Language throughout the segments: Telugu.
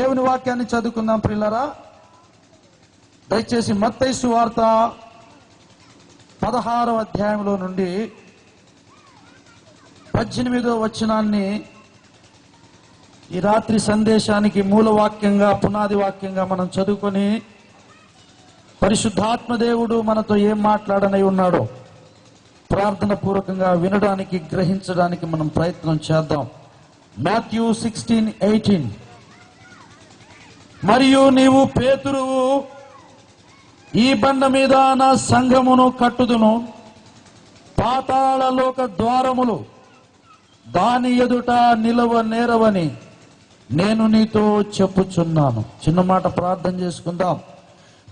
దేవుని వాక్యాన్ని చదువుకుందాం ప్రియులారా. దయచేసి మత్తయి సువార్త 16వ అధ్యాయంలో నుండి 18వ వచనాన్ని ఈ రాత్రి సందేశానికి మూల వాక్యంగా, పునాది వాక్యంగా మనం చదువుకొని పరిశుద్ధాత్మ దేవుడు మనతో ఏం మాట్లాడనై ఉన్నాడో ప్రార్థన పూర్వకంగా వినడానికి, గ్రహించడానికి మనం ప్రయత్నం చేద్దాం. మాథ్యూ 16:18. మరియు నీవు పేతురువు, ఈ బండ మీద నా సంఘమును కట్టుదును, పాతాళ లోక ద్వారములు దాని ఎదుట నిలవ నేరవని నేను నీతో చెప్పుచున్నాను. చిన్న మాట ప్రార్థన చేసుకుందాం.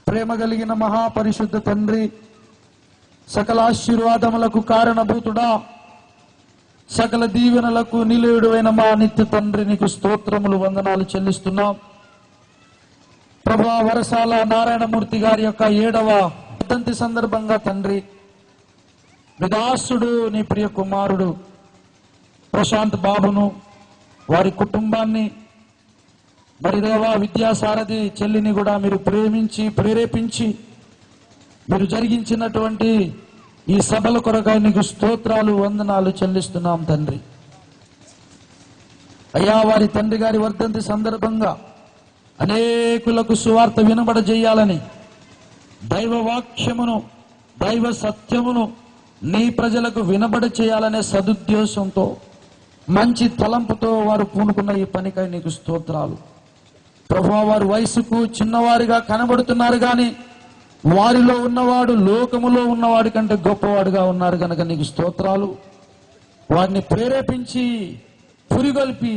ప్రేమ కలిగిన మహాపరిశుద్ధ తండ్రి, సకల ఆశీర్వాదములకు కారణభూతుడా, సకల దీవెనలకు నిలయుడైన మా నిత్య తండ్రి, నీకు స్తోత్రములు, వందనాలు చెల్లిస్తున్నాం. ప్రభువా, వరసాల నారాయణమూర్తి గారి యొక్క 7వ వర్ధంతి సందర్భంగా తండ్రి, మీ దాసుడు, నీ ప్రియ కుమారుడు ప్రశాంత్ బాబును, వారి కుటుంబాన్ని, మరి దేవా విద్యాసారథి చెల్లిని కూడా మీరు ప్రేమించి, ప్రేరేపించి మీరు జరిగించినటువంటి ఈ సభల కొరకై నీకు స్తోత్రాలు, వందనాలు చెల్లిస్తున్నాం తండ్రి. అయ్యా, వారి తండ్రి గారి వర్ధంతి సందర్భంగా అనేకులకు సువార్త వినబడజేయాలని, దైవ వాక్యమును, దైవ సత్యమును నీ ప్రజలకు వినబడ చేయాలనే సదుద్దేశంతో, మంచి తలంపుతో వారు పూనుకున్న ఈ పనికై నీకు స్తోత్రాలు. ప్రభువా, వారి వయసుకు చిన్నవారిగా కనబడుతున్నారు కానీ వారిలో ఉన్నవాడు లోకములో ఉన్నవాడి కంటే గొప్పవాడుగా ఉన్నారు కనుక నీకు స్తోత్రాలు. వారిని ప్రేరేపించి, పురిగొల్పి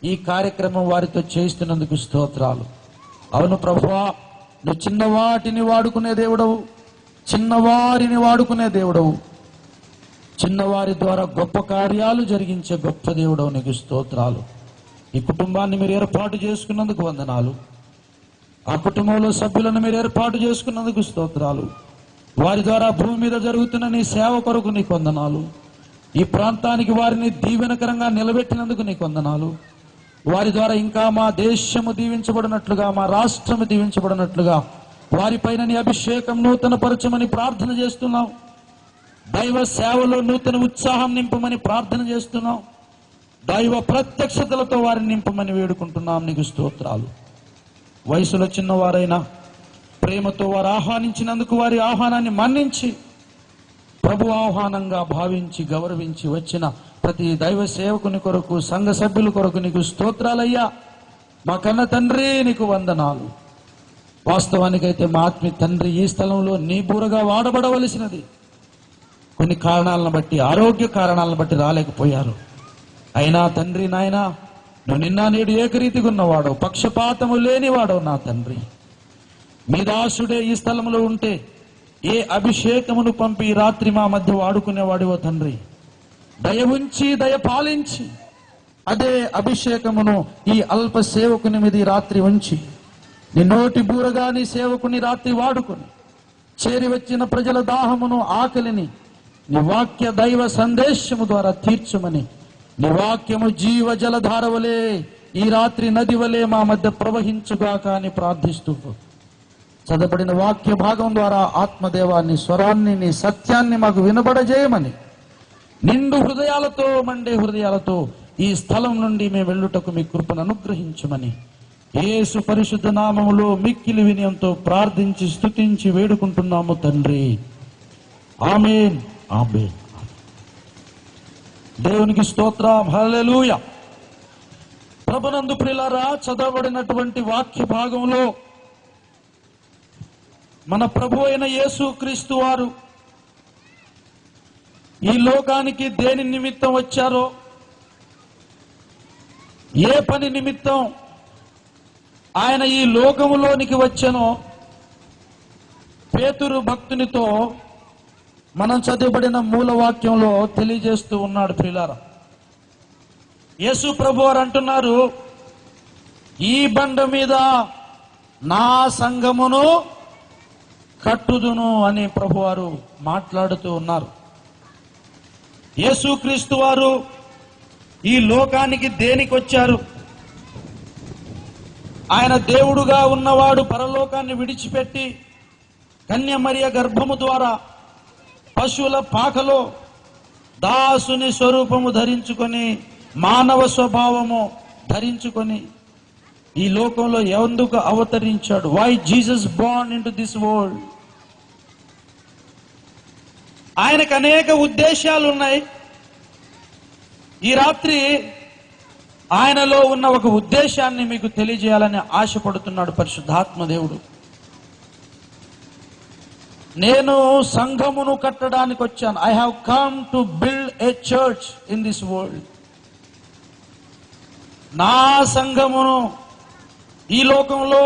ఈ కార్యక్రమం వారితో చేస్తున్నందుకు స్తోత్రాలు. అవును ప్రభువా, నువ్వు చిన్నవాటిని వాడుకునే దేవుడవు, చిన్నవారిని వాడుకునే దేవుడవు, చిన్నవారి ద్వారా గొప్ప కార్యాలు జరిగించే గొప్ప దేవుడవు, నీకు స్తోత్రాలు. ఈ కుటుంబాన్ని మీరు ఏర్పాటు చేసుకున్నందుకు వందనాలు. ఆ కుటుంబంలో సభ్యులను మీరు ఏర్పాటు చేసుకున్నందుకు స్తోత్రాలు. వారి ద్వారా భూమి మీద జరుగుతున్న నీ సేవ కొరకు నీకు వందనాలు. ఈ ప్రాంతానికి వారిని దీవెనకరంగా నిలబెట్టినందుకు నీకు వందనాలు. వారి ద్వారా ఇంకా మా దేశము దీవించబడినట్లుగా, మా రాష్ట్రము దీవించబడినట్లుగా వారిపైన నీ అభిషేకం నూతన పరచమని ప్రార్థన చేస్తున్నాం. దైవ సేవలో నూతన ఉత్సాహం నింపమని ప్రార్థన చేస్తున్నాం. దైవ ప్రత్యక్షతలతో వారిని నింపమని వేడుకుంటున్నాం. నీకు స్తోత్రాలు. వయసులో చిన్నవారైనా ప్రేమతో వారు ఆహ్వానించినందుకు వారి ఆహ్వానాన్ని మన్నించి, ప్రభు ఆహ్వానంగా భావించి, గౌరవించి వచ్చిన ప్రతి దైవ సేవకుని కొరకు, సంఘ సభ్యుల కొరకు నీకు స్తోత్రాలయ్యా. మా కన్న తండ్రి, నీకు వందనాలు. వాస్తవానికైతే మా ఆత్మీయ తండ్రి ఈ స్థలంలో నీ బూరగా వాడబడవలసినది. కొన్ని కారణాలను బట్టి, ఆరోగ్య కారణాలను బట్టి రాలేకపోయారు. అయినా తండ్రి, నాయనా, నువ్వు నిన్న నేడు ఏకరీతిగా ఉన్నవాడు, పక్షపాతము లేనివాడు. నా తండ్రి, మీ దాసుడే ఈ స్థలంలో ఉంటే ఏ అభిషేకమును పంపి ఈ రాత్రి మా మధ్య వాడుకునేవాడివో తండ్రి, దయ ఉంచి, దయ పాలించి అదే అభిషేకమును ఈ అల్ప సేవకుని మీద ఈ రాత్రి ఉంచి, నీ నోటి బూరగా నీ సేవకుని రాత్రి వాడుకొని, చేరి వచ్చిన ప్రజల దాహమును, ఆకలిని నీ వాక్య దైవ సందేశము ద్వారా తీర్చమని, నీ వాక్యము జీవ జలధారవలే ఈ రాత్రి నది వలె మా మధ్య ప్రవహించుగాక అని ప్రార్థిస్తూ, చదవబడిన వాక్య భాగం ద్వారా ఆత్మదేవాన్ని, స్వరాన్ని, నీ సత్యాన్ని మాకు వినబడజేయమని, నిండు హృదయాలతో, మండే హృదయాలతో ఈ స్థలం నుండి మేము వెళ్ళుటకు మీ కృపను అనుగ్రహించమని యేసు పరిశుద్ధ నామములో మిక్కిలి వినయంతో ప్రార్థించి, స్తుతించి వేడుకుంటున్నాము తండ్రి. ఆమేన్, ఆమేన్. దేవునికి స్తోత్రం. హల్లెలూయా. ప్రభునందు ప్రియులారా, చదవబడినటువంటి వాక్య భాగంలో మన ప్రభు అయిన యేసు క్రీస్తు వారు ఈ లోకానికి దేని నిమిత్తం వచ్చారో, ఏ పని నిమిత్తం ఆయన ఈ లోకములోనికి వచ్చానో పేతురు భక్తునితో మనం చదువుబడిన మూల వాక్యంలో తెలియజేస్తూ ఉన్నాడు. ప్రియులారా, యేసు ప్రభు వారు అంటున్నారు, ఈ బండ మీద నా సంఘమును కట్టుదును అని ప్రభువారు మాట్లాడుతూ ఉన్నారు. యేసుక్రీస్తు వారు ఈ లోకానికి దేనికి వచ్చారు? ఆయన దేవుడుగా ఉన్నవాడు పరలోకాన్ని విడిచిపెట్టి కన్యమరియ గర్భము ద్వారా పశువుల పాకలో దాసుని స్వరూపము ధరించుకొని మానవ స్వభావము ధరించుకొని ఈ లోకంలో ఎందుకు అవతరించాడు? Why Jesus born into this world? ఆయనకు అనేక ఉద్దేశాలు ఉన్నాయి. ఈ రాత్రి ఆయనలో ఉన్న ఒక ఉద్దేశాన్ని మీకు తెలియజేయాలని ఆశపడుతున్నాడు పరిశుద్ధాత్మ దేవుడు. నేను సంఘమును కట్టడానికి వచ్చాను. I have come to build a church in this world. నా సంఘమును, ఈ లోకంలో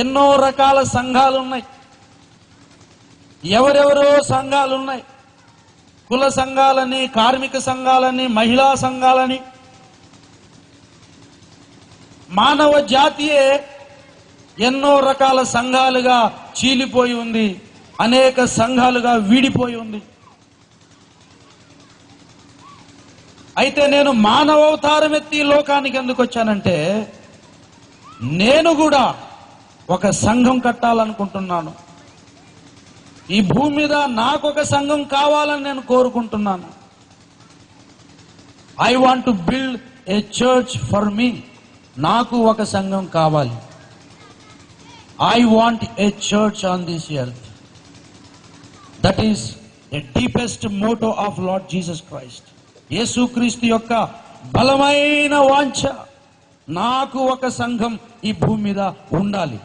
ఎన్నో రకాల సంఘాలు ఉన్నాయి, ఎవరెవరో సంఘాలు ఉన్నాయి. కుల సంఘాలని, కార్మిక సంఘాలని, మహిళా సంఘాలని. మానవ జాతియే ఎన్నో రకాల సంఘాలుగా చీలిపోయి ఉంది, అనేక సంఘాలుగా వీడిపోయి ఉంది. అయితే నేను మానవావతారం ఎత్తి లోకానికి ఎందుకు వచ్చానంటే, నేను కూడా ఒక సంఘం కట్టాలనుకుంటున్నాను. ఈ భూమి మీద నాకు ఒక సంఘం కావాలని నేను కోరుకుంటున్నాను. I want to build a church for me. నాకు ఒక సంఘం కావాలి. I want a church on this earth. That is the deepest motto of Lord Jesus Christ. యేసుక్రీస్తు యొక్క బలమైన వాంఛ, నాకు ఒక సంఘం ఈ భూమి మీద ఉండాలి.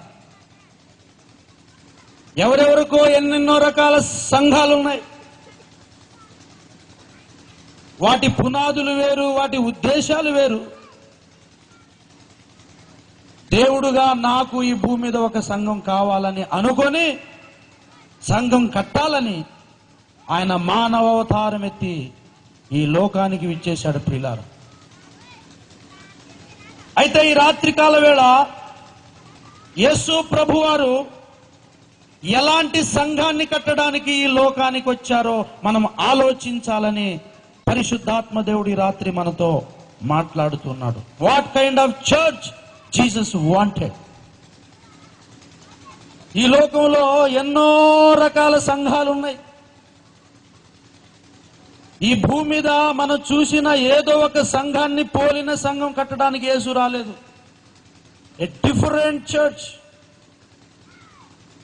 ఎవరెవరికో ఎన్నెన్నో రకాల సంఘాలు ఉన్నాయి. వాటి పునాదులు వేరు, వాటి ఉద్దేశాలు వేరు. దేవుడుగా నాకు ఈ భూమి మీద ఒక సంఘం కావాలని అనుకొని సంఘం కట్టాలని ఆయన మానవ అవతారం ఎత్తి ఈ లోకానికి విచ్చేశాడు ప్రియులారా. అయితే ఈ రాత్రికాల వేళ యేసు ప్రభువారు ఎలాంటి సంఘాన్ని కట్టడానికి ఈ లోకానికి వచ్చారో మనం ఆలోచించాలని పరిశుద్ధాత్మ దేవుడి రాత్రి మనతో మాట్లాడుతున్నాడు. What kind of church Jesus wanted. ఈ లోకంలో ఎన్నో రకాల సంఘాలు ఉన్నాయి. ఈ భూమి మీద మనం చూసిన ఏదో ఒక సంఘాన్ని పోలిన సంఘం కట్టడానికి యేసు రాలేదు. A different church,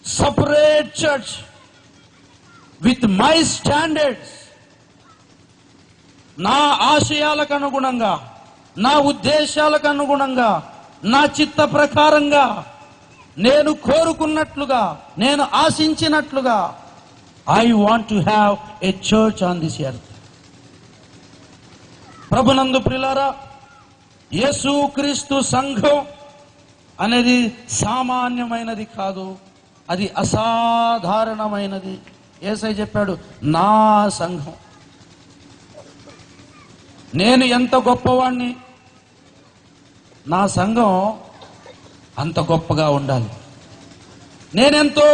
separate church with my standards. నా ఆశయాలకు అనుగుణంగా, నా ఉద్దేశాలకు అనుగుణంగా, నా చిత్త ప్రకారంగా, నేను కోరుకున్నట్లుగా, నేను ఆశించినట్లుగా I want to have a church on this earth. ప్రభునందు ప్రియులారా, యేసుక్రీస్తు సంఘం అనేది సామాన్యమైనది కాదు, అది అసాధారణమైనది. యేసయ్య చెప్పాడు, నా సంఘం. నేను ఎంత గొప్పవాణ్ణి, నా సంఘం అంత గొప్పగా ఉండాలి. నేనెంతో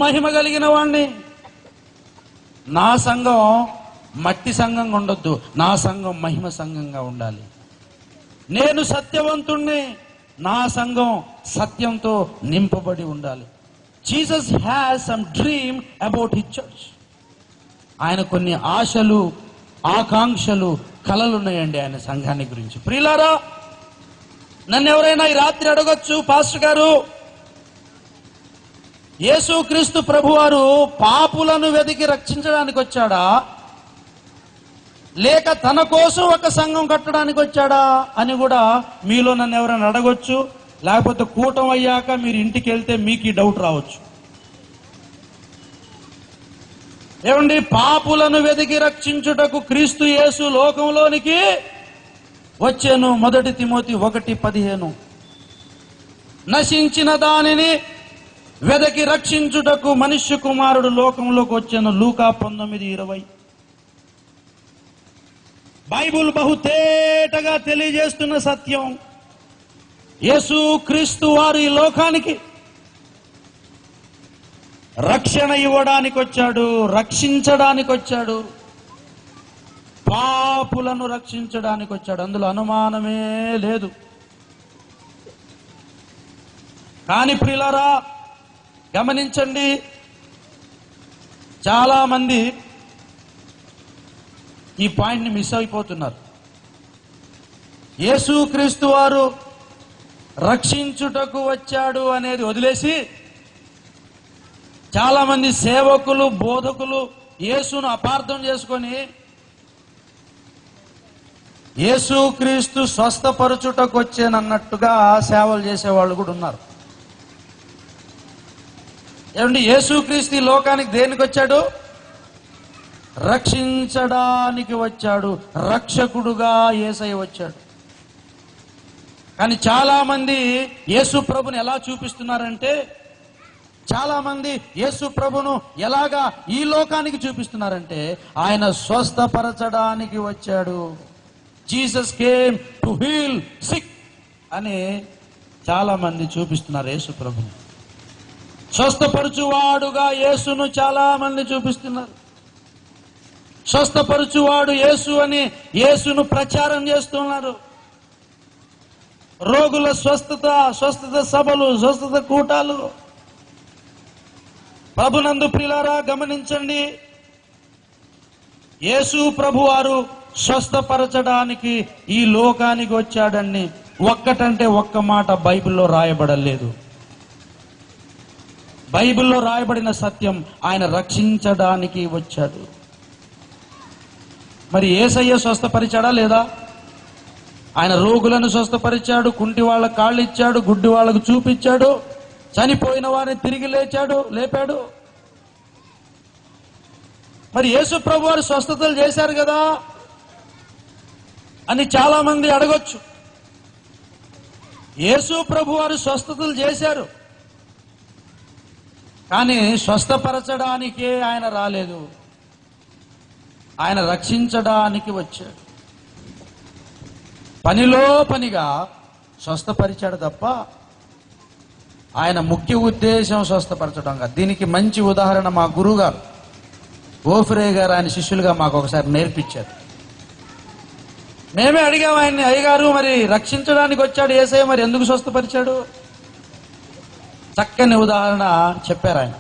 మహిమ కలిగిన వాణ్ణి, నా సంఘం మట్టి సంఘంగా ఉండొద్దు, నా సంఘం మహిమ సంఘంగా ఉండాలి. నేను సత్యవంతుణ్ణి, నా సంఘం సత్యంతో నింపబడి ఉండాలి. Jesus has some dream about his church. ఆయన కొన్ని ఆశలు, ఆకాంక్షలు, కలలు ఉన్నాయండి ఆయన సంఘాన్ని గురించి. ప్రియులారా, నన్ను ఎవరైనా ఈ రాత్రి అడగొచ్చు, పాస్టర్ గారు, యేసుక్రీస్తు ప్రభువారు పాపులను వెతికి రక్షించడానికి వచ్చాడా, లేక తన కోసం ఒక సంఘం కట్టడానికి వచ్చాడా అని కూడా మీలో నన్ను ఎవరైనా అడగొచ్చు. లేకపోతే కూటం అయ్యాక మీరు ఇంటికి వెళ్తే మీకు ఈ డౌట్ రావచ్చు. ఏమండి, పాపులను వెతికి రక్షించుటకు క్రీస్తు యేసు లోకంలోనికి వచ్చాను. 1 తిమోతి 1:15. నశించిన దానిని వెదకి రక్షించుటకు మనుష్య కుమారుడు లోకంలోకి వచ్చాను. లూకా 19:20. బైబుల్ బహుతేటగా తెలియజేస్తున్న సత్యం. యేసుక్రీస్తు వారు ఈ లోకానికి రక్షణ ఇవ్వడానికి వచ్చాడు, రక్షించడానికి వచ్చాడు, పాపులను రక్షించడానికి వచ్చాడు. అందులో అనుమానమే లేదు. కానీ ప్రియులారా గమనించండి, చాలా మంది ఈ పాయింట్ని మిస్ అయిపోతున్నారు. యేసుక్రీస్తు వారు రక్షించుటకు వచ్చాడు అనేది వదిలేసి చాలా మంది సేవకులు, బోధకులు యేసును అపార్థం చేసుకొని యేసుక్రీస్తు స్వస్థపరచుటకు వచ్చానన్నట్టుగా సేవలు చేసేవాళ్ళు కూడా ఉన్నారు. ఏమండి, యేసుక్రీస్తు ఈ లోకానికి దేనికి వచ్చాడు? రక్షించడానికి వచ్చాడు. రక్షకుడుగా యేసయ్య వచ్చాడు. కానీ చాలా మంది యేసు ప్రభుని ఎలా చూపిస్తున్నారంటే, చాలా మంది యేసు ప్రభును ఎలాగా ఈ లోకానికి చూపిస్తున్నారంటే, ఆయన స్వస్థపరచడానికి వచ్చాడు. Jesus came to heal sick అని చాలా మంది చూపిస్తున్నారు యేసు ప్రభుని. స్వస్థపరచువాడుగా యేసును చాలా మంది చూపిస్తున్నారు. స్వస్థపరచువాడు యేసు అని యేసును ప్రచారం చేస్తున్నారు. రోగుల స్వస్థత సభలు, స్వస్థత కూటాలు. ప్రభునందు ప్రియులారా గమనించండి, యేసు ప్రభువారు స్వస్థపరచడానికి ఈ లోకానికి వచ్చాడని ఒక్కటంటే ఒక్క మాట బైబిల్లో రాయబడలేదు. బైబిల్లో రాయబడిన సత్యం, ఆయన రక్షించడానికి వచ్చాడు. మరి యేసయ్య స్వస్థపరిచాడా లేదా? ఆయన రోగులను స్వస్థపరిచాడు, కుంటి వాళ్ళ కాళ్ళు ఇచ్చాడు, గుడ్డి వాళ్ళకు చూపించాడు, చనిపోయిన వారిని తిరిగి లేపాడు. మరి యేసు ప్రభు వారు స్వస్థతలు చేశారు కదా అని చాలా మంది అడగొచ్చు. యేసు ప్రభు వారు స్వస్థతలు చేశారు, కానీ స్వస్థపరచడానికే ఆయన రాలేదు. ఆయన రక్షించడానికి వచ్చాడు. పనిలో పనిగా స్వస్థపరిచాడు తప్ప ఆయన ముఖ్య ఉద్దేశం స్వస్థపరచడం కాదు. దీనికి మంచి ఉదాహరణ మా గురువు గారు ఓఫ్రే గారు, ఆయన శిష్యులుగా మాకు ఒకసారి నేర్పించారు. మేమే అడిగాము ఆయన్ని, అయ్యగారు మరి రక్షించడానికి వచ్చాడు యేసయ్య, మరి ఎందుకు స్వస్థపరిచాడు? చక్కని ఉదాహరణ చెప్పారు ఆయన.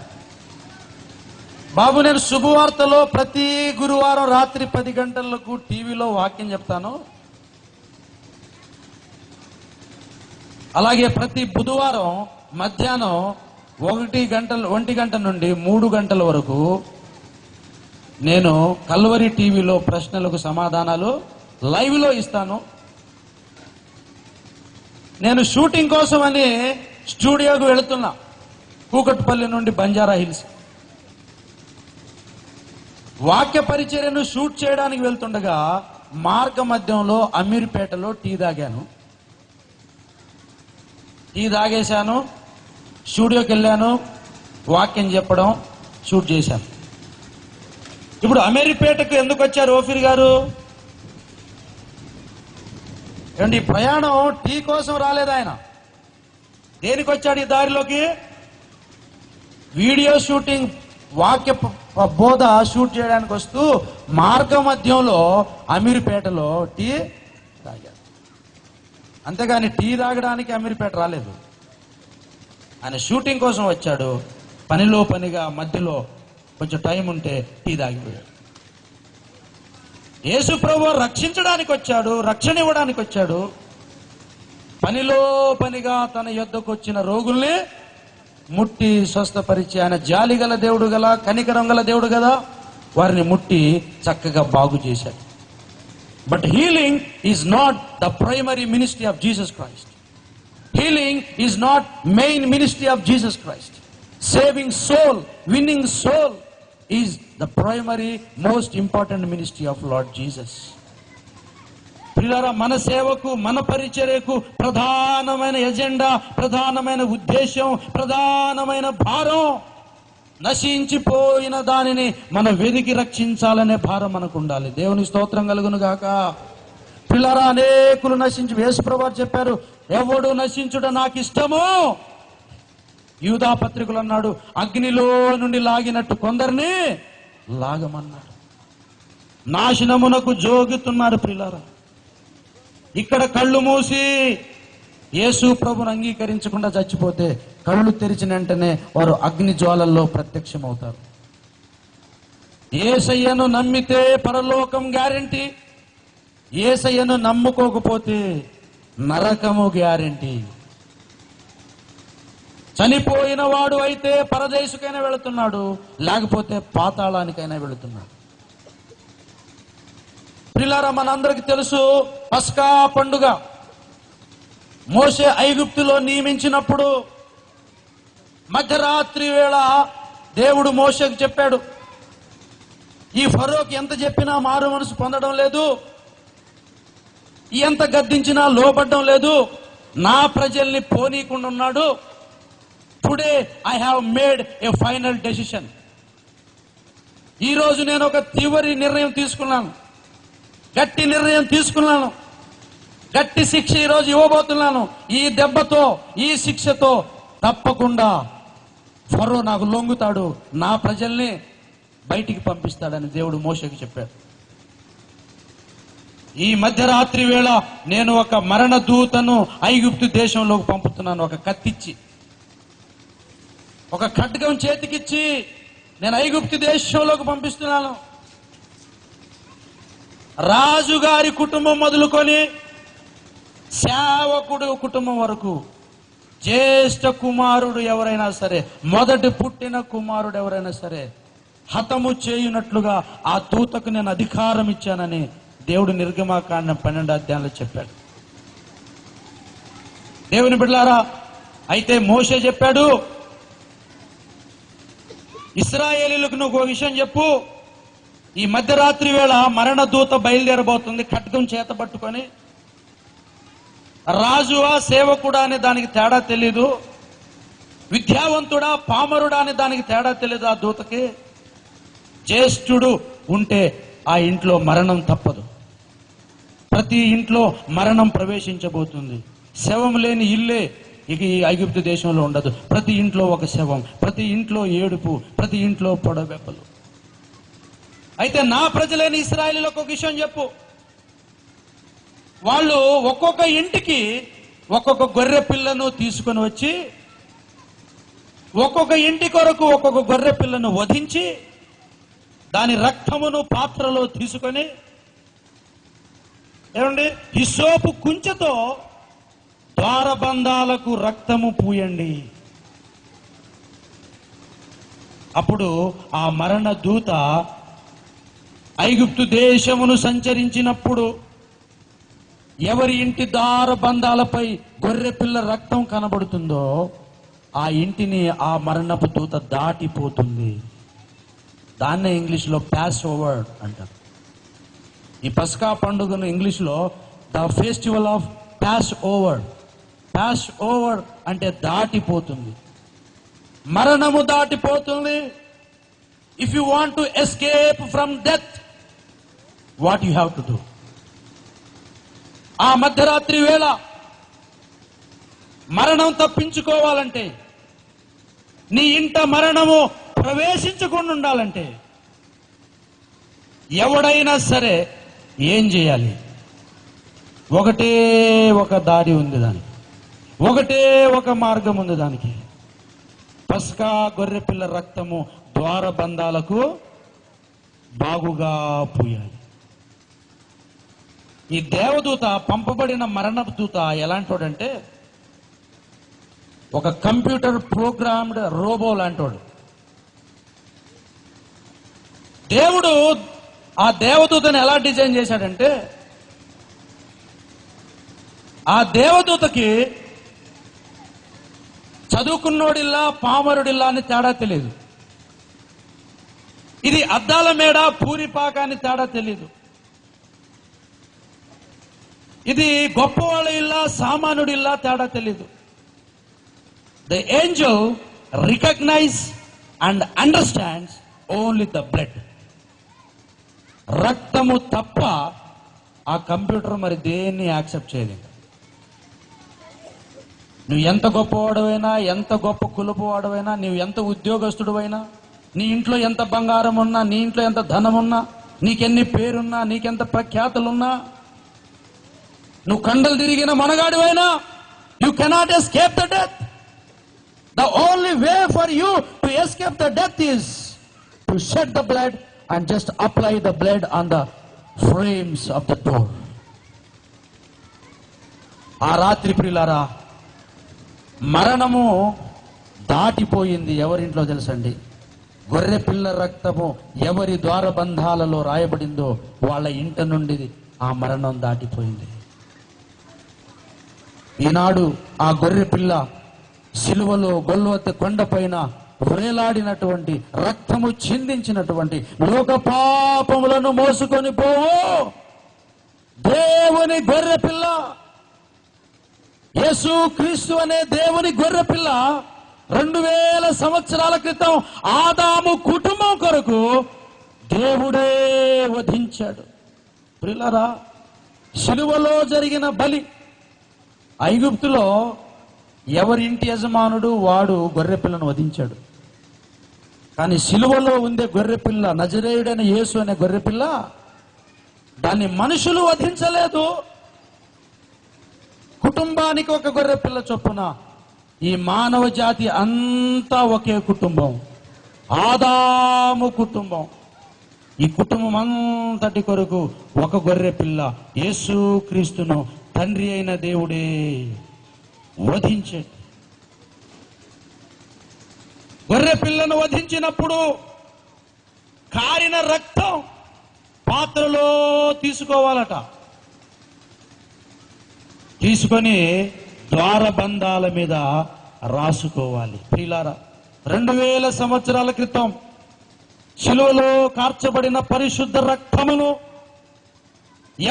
బాబు, నేను శుభవార్తలో ప్రతి గురువారం రాత్రి 10 గంటలకు టీవీలో వాక్యం చెప్తాను. అలాగే ప్రతి బుధవారం మధ్యాహ్నం 1 గంట నుండి 3 గంటల వరకు నేను కల్వరి టీవీలో ప్రశ్నలకు సమాధానాలు లైవ్లో ఇస్తాను. నేను షూటింగ్ కోసం అని స్టూడియోకు వెళుతున్నా, కూకట్పల్లి నుండి బంజారా హిల్స్. వాక్య పరిచర్యను షూట్ చేయడానికి వెళ్తుండగా మార్గ మధ్యంలో అమీర్పేటలో టీ తాగాను. టీ తాగేశాను, స్టూడియోకి వెళ్ళాను, వాక్యం చెప్పడం షూట్ చేశాను. ఇప్పుడు అమీర్పేటకు ఎందుకు వచ్చారు ఓఫీర్ గారు? ఏమండి, ఈ ప్రయాణం టీ కోసం రాలేదు. ఆయన దేనికి వచ్చాడు ఈ దారిలోకి? వీడియో షూటింగ్, వాక్య బోధ షూట్ చేయడానికి వస్తూ మార్గ మధ్యంలో అమీర్పేటలో టీ తాగాడు. అంతేగాని టీ తాగడానికి అమీర్పేట రాలేదు. ఆయన షూటింగ్ కోసం వచ్చాడు. పనిలో పనిగా మధ్యలో కొంచెం టైం ఉంటే టీ తాగిపోయాడు. యేసు ప్రభువు రక్షించడానికి వచ్చాడు, రక్షణ ఇవ్వడానికి వచ్చాడు. పనిలో పనిగా తన యొద్దకు వచ్చిన రోగుల్ని ముట్టి స్వస్థపరిచి, ఆయన జాలి గల దేవుడు గల, కనికరం గల దేవుడు కదా, వారిని ముట్టి చక్కగా బాగు చేశాడు. But healing is not the primary ministry of Jesus Christ. Healing is not main ministry of Jesus Christ. Saving soul, winning soul is the primary most important ministry of Lord Jesus. ప్రియులారా, మన సేవకు, మన పరిచర్యకు ప్రధానమైన ఎజెండా, ప్రధానమైన ఉద్దేశం, ప్రధానమైన భారం నశించిపోయిన దానిని మనం వెదికి రక్షించాలనే భారం మనకు ఉండాలి. దేవుని స్తోత్రం కలుగును గాక. ప్రియులారా, అనేకులు నశించి, యేసు ప్రభువు చెప్పారు, ఎవడు నశించుట నాకు ఇష్టమో. యూదా పత్రికలు అన్నాడు, అగ్నిలో నుండి లాగినట్టు కొందరిని లాగమన్నాడు. నాశనమునకు జోగుతున్నారు ప్రియులారా. ఇక్కడ కళ్ళు మూసి యేసు ప్రభుని అంగీకరించకుండా చచ్చిపోతే కళ్ళు తెరిచిన వెంటనే వారు అగ్ని జ్వాలల్లో ప్రత్యక్షమవుతారు. యేసయ్యను నమ్మితే పరలోకం గ్యారెంటీ, యేసయ్యను నమ్ముకోకపోతే నరకము గ్యారెంటీ. చనిపోయిన వాడు అయితే పరదేశుకైనా వెళుతున్నాడు, లేకపోతే పాతాళానికైనా వెళుతున్నాడు. ప్రియులారా, మనందరికీ తెలుసు పస్కా పండుగ మోషే ఐగుప్తులో నియమించినప్పుడు మధ్యరాత్రి వేళ దేవుడు మోషేకు చెప్పాడు, ఈ ఫరోకి ఎంత చెప్పినా మారు మనసు పొందడం లేదు, ఎంత గద్దించినా లోబడ్డం లేదు, నా ప్రజల్ని పోనీకుండా ఉన్నాడు. Today I have made A final decision. ఈరోజు నేను ఒక తీవ్ర నిర్ణయం తీసుకున్నాను, గట్టి నిర్ణయం తీసుకున్నాను, గట్టి శిక్ష ఈరోజు ఇవ్వబోతున్నాను. ఈ దెబ్బతో, ఈ శిక్షతో తప్పకుండా ఫరో నాకు లొంగుతాడు, నా ప్రజల్ని బయటికి పంపిస్తాడని దేవుడు మోషేకి చెప్పాడు. ఈ మధ్యరాత్రి వేళ నేను ఒక మరణ దూతను ఐగుప్తు దేశంలోకి పంపుతున్నాను. ఒక కత్తిచ్చి, ఒక ఖడ్గం చేతికిచ్చి నేను ఐగుప్తు దేశంలోకి పంపిస్తున్నాను. రాజుగారి కుటుంబం మొదలుకొని సేవకుడు కుటుంబం వరకు, జ్యేష్ఠ కుమారుడు ఎవరైనా సరే, మొదటి పుట్టిన కుమారుడు ఎవరైనా సరే హతము చేయునట్లుగా ఆ దూతకు నేను అధికారం ఇచ్చానని దేవుడు నిర్గమాకాండం 12వ అధ్యాయంలో చెప్పాడు. దేవుని బిడ్డలారా, అయితే మోషే చెప్పాడు, ఇశ్రాయేలీయులకు నువ్వు ఒక విషయం చెప్పు, ఈ మధ్యరాత్రి వేళ మరణ దూత బయలుదేరబోతుంది ఖడ్గం చేత పట్టుకొని. రాజువా సేవకుడా అనే దానికి తేడా తెలీదు, విద్యావంతుడా పామరుడా అనే దానికి తేడా తెలీదు. ఆ దూతకి జ్యేష్ఠుడు ఉంటే ఆ ఇంట్లో మరణం తప్పదు. ప్రతి ఇంట్లో మరణం ప్రవేశించబోతుంది. శవం లేని ఇల్లే ఇక ఈ ఐగుప్తు దేశంలో ఉండదు. ప్రతి ఇంట్లో ఒక శవం, ప్రతి ఇంట్లో ఏడుపు, ప్రతి ఇంట్లో పొడవెప్పలు. అయితే నా ప్రజలైన ఇశ్రాయేలీయులకు ఒక విషయం చెప్పు, వాళ్ళు ఒక్కొక్క ఇంటికి ఒక్కొక్క గొర్రె పిల్లను తీసుకొని వచ్చి, ఒక్కొక్క ఇంటి కొరకు ఒక్కొక్క గొర్రె పిల్లను వధించి దాని రక్తమును పాత్రలో తీసుకొని, ఏమండి, హిస్సోపు కుంచెతో ద్వారబంధాలకు రక్తము పూయండి. అప్పుడు ఆ మరణ దూత ఐగుప్తు దేశమును సంచరించినప్పుడు ఎవరి ఇంటి ద్వారబంధాలపై గొర్రె పిల్ల రక్తం కనబడుతుందో ఆ ఇంటిని ఆ మరణపు దూత దాటిపోతుంది. దాన్నే ఇంగ్లీష్లో పాస్ ఓవర్ అంటారు. ఈ పస్కా పండుగను ఇంగ్లీష్లో the festival of Passover. Passover అంటే దాటిపోతుంది, మరణము దాటిపోతుంది. If you want to escape from death, what you have to do? ఆ మధ్యరాత్రి వేళ మరణం తప్పించుకోవాలంటే, నీ ఇంట మరణము ప్రవేశించకుండా ఉండాలంటే ఎవడైనా సరే ఏం చేయాలి? ఒకటే ఒక దారి ఉంది దానికి, ఒకటే ఒక మార్గం ఉంది దానికి. పస్కా గొర్రెపిల్ల రక్తము ద్వారబంధాలకు బాగుగా పూయాలి. ఈ దేవదూత, పంపబడిన మరణపు దూత ఎలాంటోడంటే ఒక కంప్యూటర్ ప్రోగ్రామ్డ్ రోబో లాంటోడు. దేవుడు ఆ దేవదూతను ఎలా డిజైన్ చేశాడంటే, ఆ దేవదూతకి చదువుకున్నోడిల్లా పామరుడిల్లా అని తేడా తెలియదు. ఇది అద్దాల మేడ పూరిపాక అని తేడా తెలియదు. ఇది గొప్పవాళ్ళ ఇల్లా సామానుడిల్లా తేడా తెలీదు. The angel recognize and understands only the blood. రక్తము తప్ప ఆ కంప్యూటర్ మరి దేన్ని యాక్సెప్ట్ చేయలేదు. నువ్వు ఎంత గొప్పవాడవైనా, ఎంత గొప్ప కులపువాడవైనా, నువ్వు ఎంత ఉద్యోగస్తుడువైనా, నీ ఇంట్లో ఎంత బంగారం ఉన్నా, నీ ఇంట్లో ఎంత ధనం ఉన్నా, నీకెన్ని పేరున్నా, నీకెంత ప్రఖ్యాతులున్నా, నువ్వు కండలు తిరిగిన మనగాడివైనా, You cannot escape the death. The only way for you to escape the death is to shed the blood and just apply the blood on the frames of the door. ఆ రాత్రి ప్రియులారా, మరణము దాటిపోయింది. ఎవరింట్లో తెలుసండి? గొర్రె పిల్ల రక్తము ఎవరి ద్వారబంధాలలో రాయబడిందో వాళ్ళ ఇంట నుండి ఆ మరణం దాటిపోయింది. ఈనాడు ఆ గొర్రె పిల్ల సిలువలో గొల్వొత్తి కొండపైన వ్రేలాడినటువంటి, రక్తము చిందించినటువంటి, లోక పాపములను మోసుకొని పోవు దేవుని గొర్రె పిల్ల, యేసు క్రీస్తు అనే దేవుని గొర్రె పిల్ల 2000 సంవత్సరాల క్రితం ఆదాము కుటుంబం కొరకు దేవుడే వధించాడు. ప్రియులారా, సిలువలో జరిగిన బలి, ఐగుప్తులో ఎవరి ఇంటి యజమానుడు వాడు గొర్రెపిల్లను వధించాడు. కానీ సిలువలో ఉండే గొర్రెపిల్ల, నజరేయుడైన యేసు అనే గొర్రెపిల్ల, దాన్ని మనుషులు వధించలేదు. కుటుంబానికి ఒక గొర్రెపిల్ల చొప్పున ఈ మానవ జాతి అంతా ఒకే కుటుంబం, ఆదాము కుటుంబం. ఈ కుటుంబం అంతటి కొరకు ఒక గొర్రెపిల్ల యేసు క్రీస్తును తండ్రి అయిన దేవుడే వధించాడు. గొర్రె పిల్లను వధించినప్పుడు కారిన రక్తం పాత్రలో తీసుకోవాలట. తీసుకొని ద్వారబంధాల మీద రాసుకోవాలి. ప్రియులారా, 2000 సంవత్సరాల క్రితం శిలువలో కార్చబడిన పరిశుద్ధ రక్తమును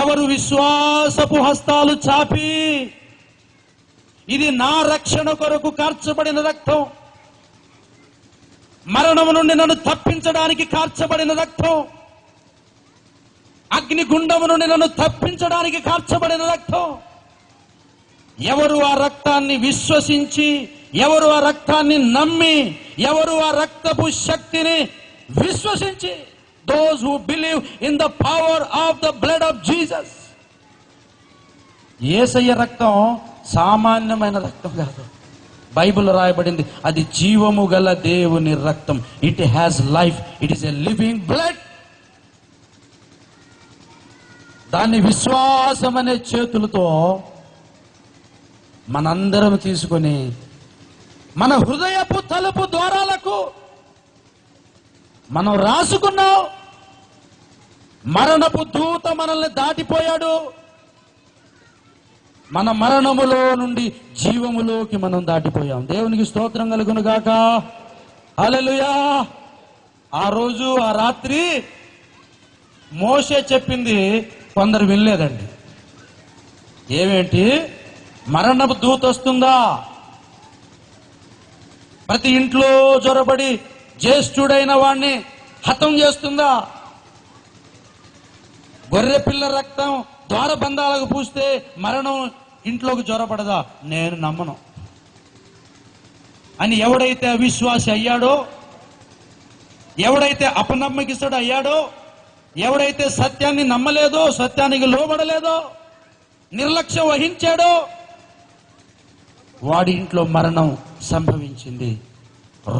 ఎవరు విశ్వాసపు హస్తాలు చాపి, ఇది నా రక్షణ కొరకు కార్చబడిన రక్తం, మరణము నుండి నన్ను తప్పించడానికి కార్చబడిన రక్తం, అగ్నిగుండము నుండి నన్ను తప్పించడానికి కార్చబడిన రక్తం, ఎవరు ఆ రక్తాన్ని విశ్వసించి, ఎవరు ఆ రక్తాన్ని నమ్మి, ఎవరు ఆ రక్తపు శక్తిని విశ్వసించి, those who believe in the power of the blood of Jesus. యేసయ్య రక్తం సామాన్యమైన రక్తం కాదు. బైబిల్ రాయబడింది, అది జీవము గల దేవుని రక్తం. It has life, it is a living blood. దాన్ని విశ్వాసం అనే చేతులతో మనందరం తీసుకొని మన హృదయపు తలుపు ద్వారాలకు మనం రాసుకున్నాం. మరణపు దూత మనల్ని దాటిపోయాడు. మన మరణములో నుండి జీవములోకి మనం దాటిపోయాం. దేవునికి స్తోత్రం కలుగును గాక. హల్లెలూయా. ఆ రోజు ఆ రాత్రి మోషే చెప్పింది కొందరు వినలేదండి. ఏమేంటి? మరణపు దూత వస్తుందా, ప్రతి ఇంట్లో జొరబడి జ్యేష్ఠుడైన వాణ్ణి హతం చేస్తుందా, గొర్రె పిల్ల రక్తం ద్వారబంధాలకు పూస్తే మరణం ఇంట్లోకి జొరబడదా? నేను నమ్మను అని ఎవడైతే అవిశ్వాసి అయ్యాడో, ఎవడైతే అపనమ్మకిస్తుడు అయ్యాడో, ఎవడైతే సత్యాన్ని నమ్మలేదో, సత్యానికి లోబడలేదో, నిర్లక్ష్యం వహించాడో, వాడి ఇంట్లో మరణం సంభవించింది.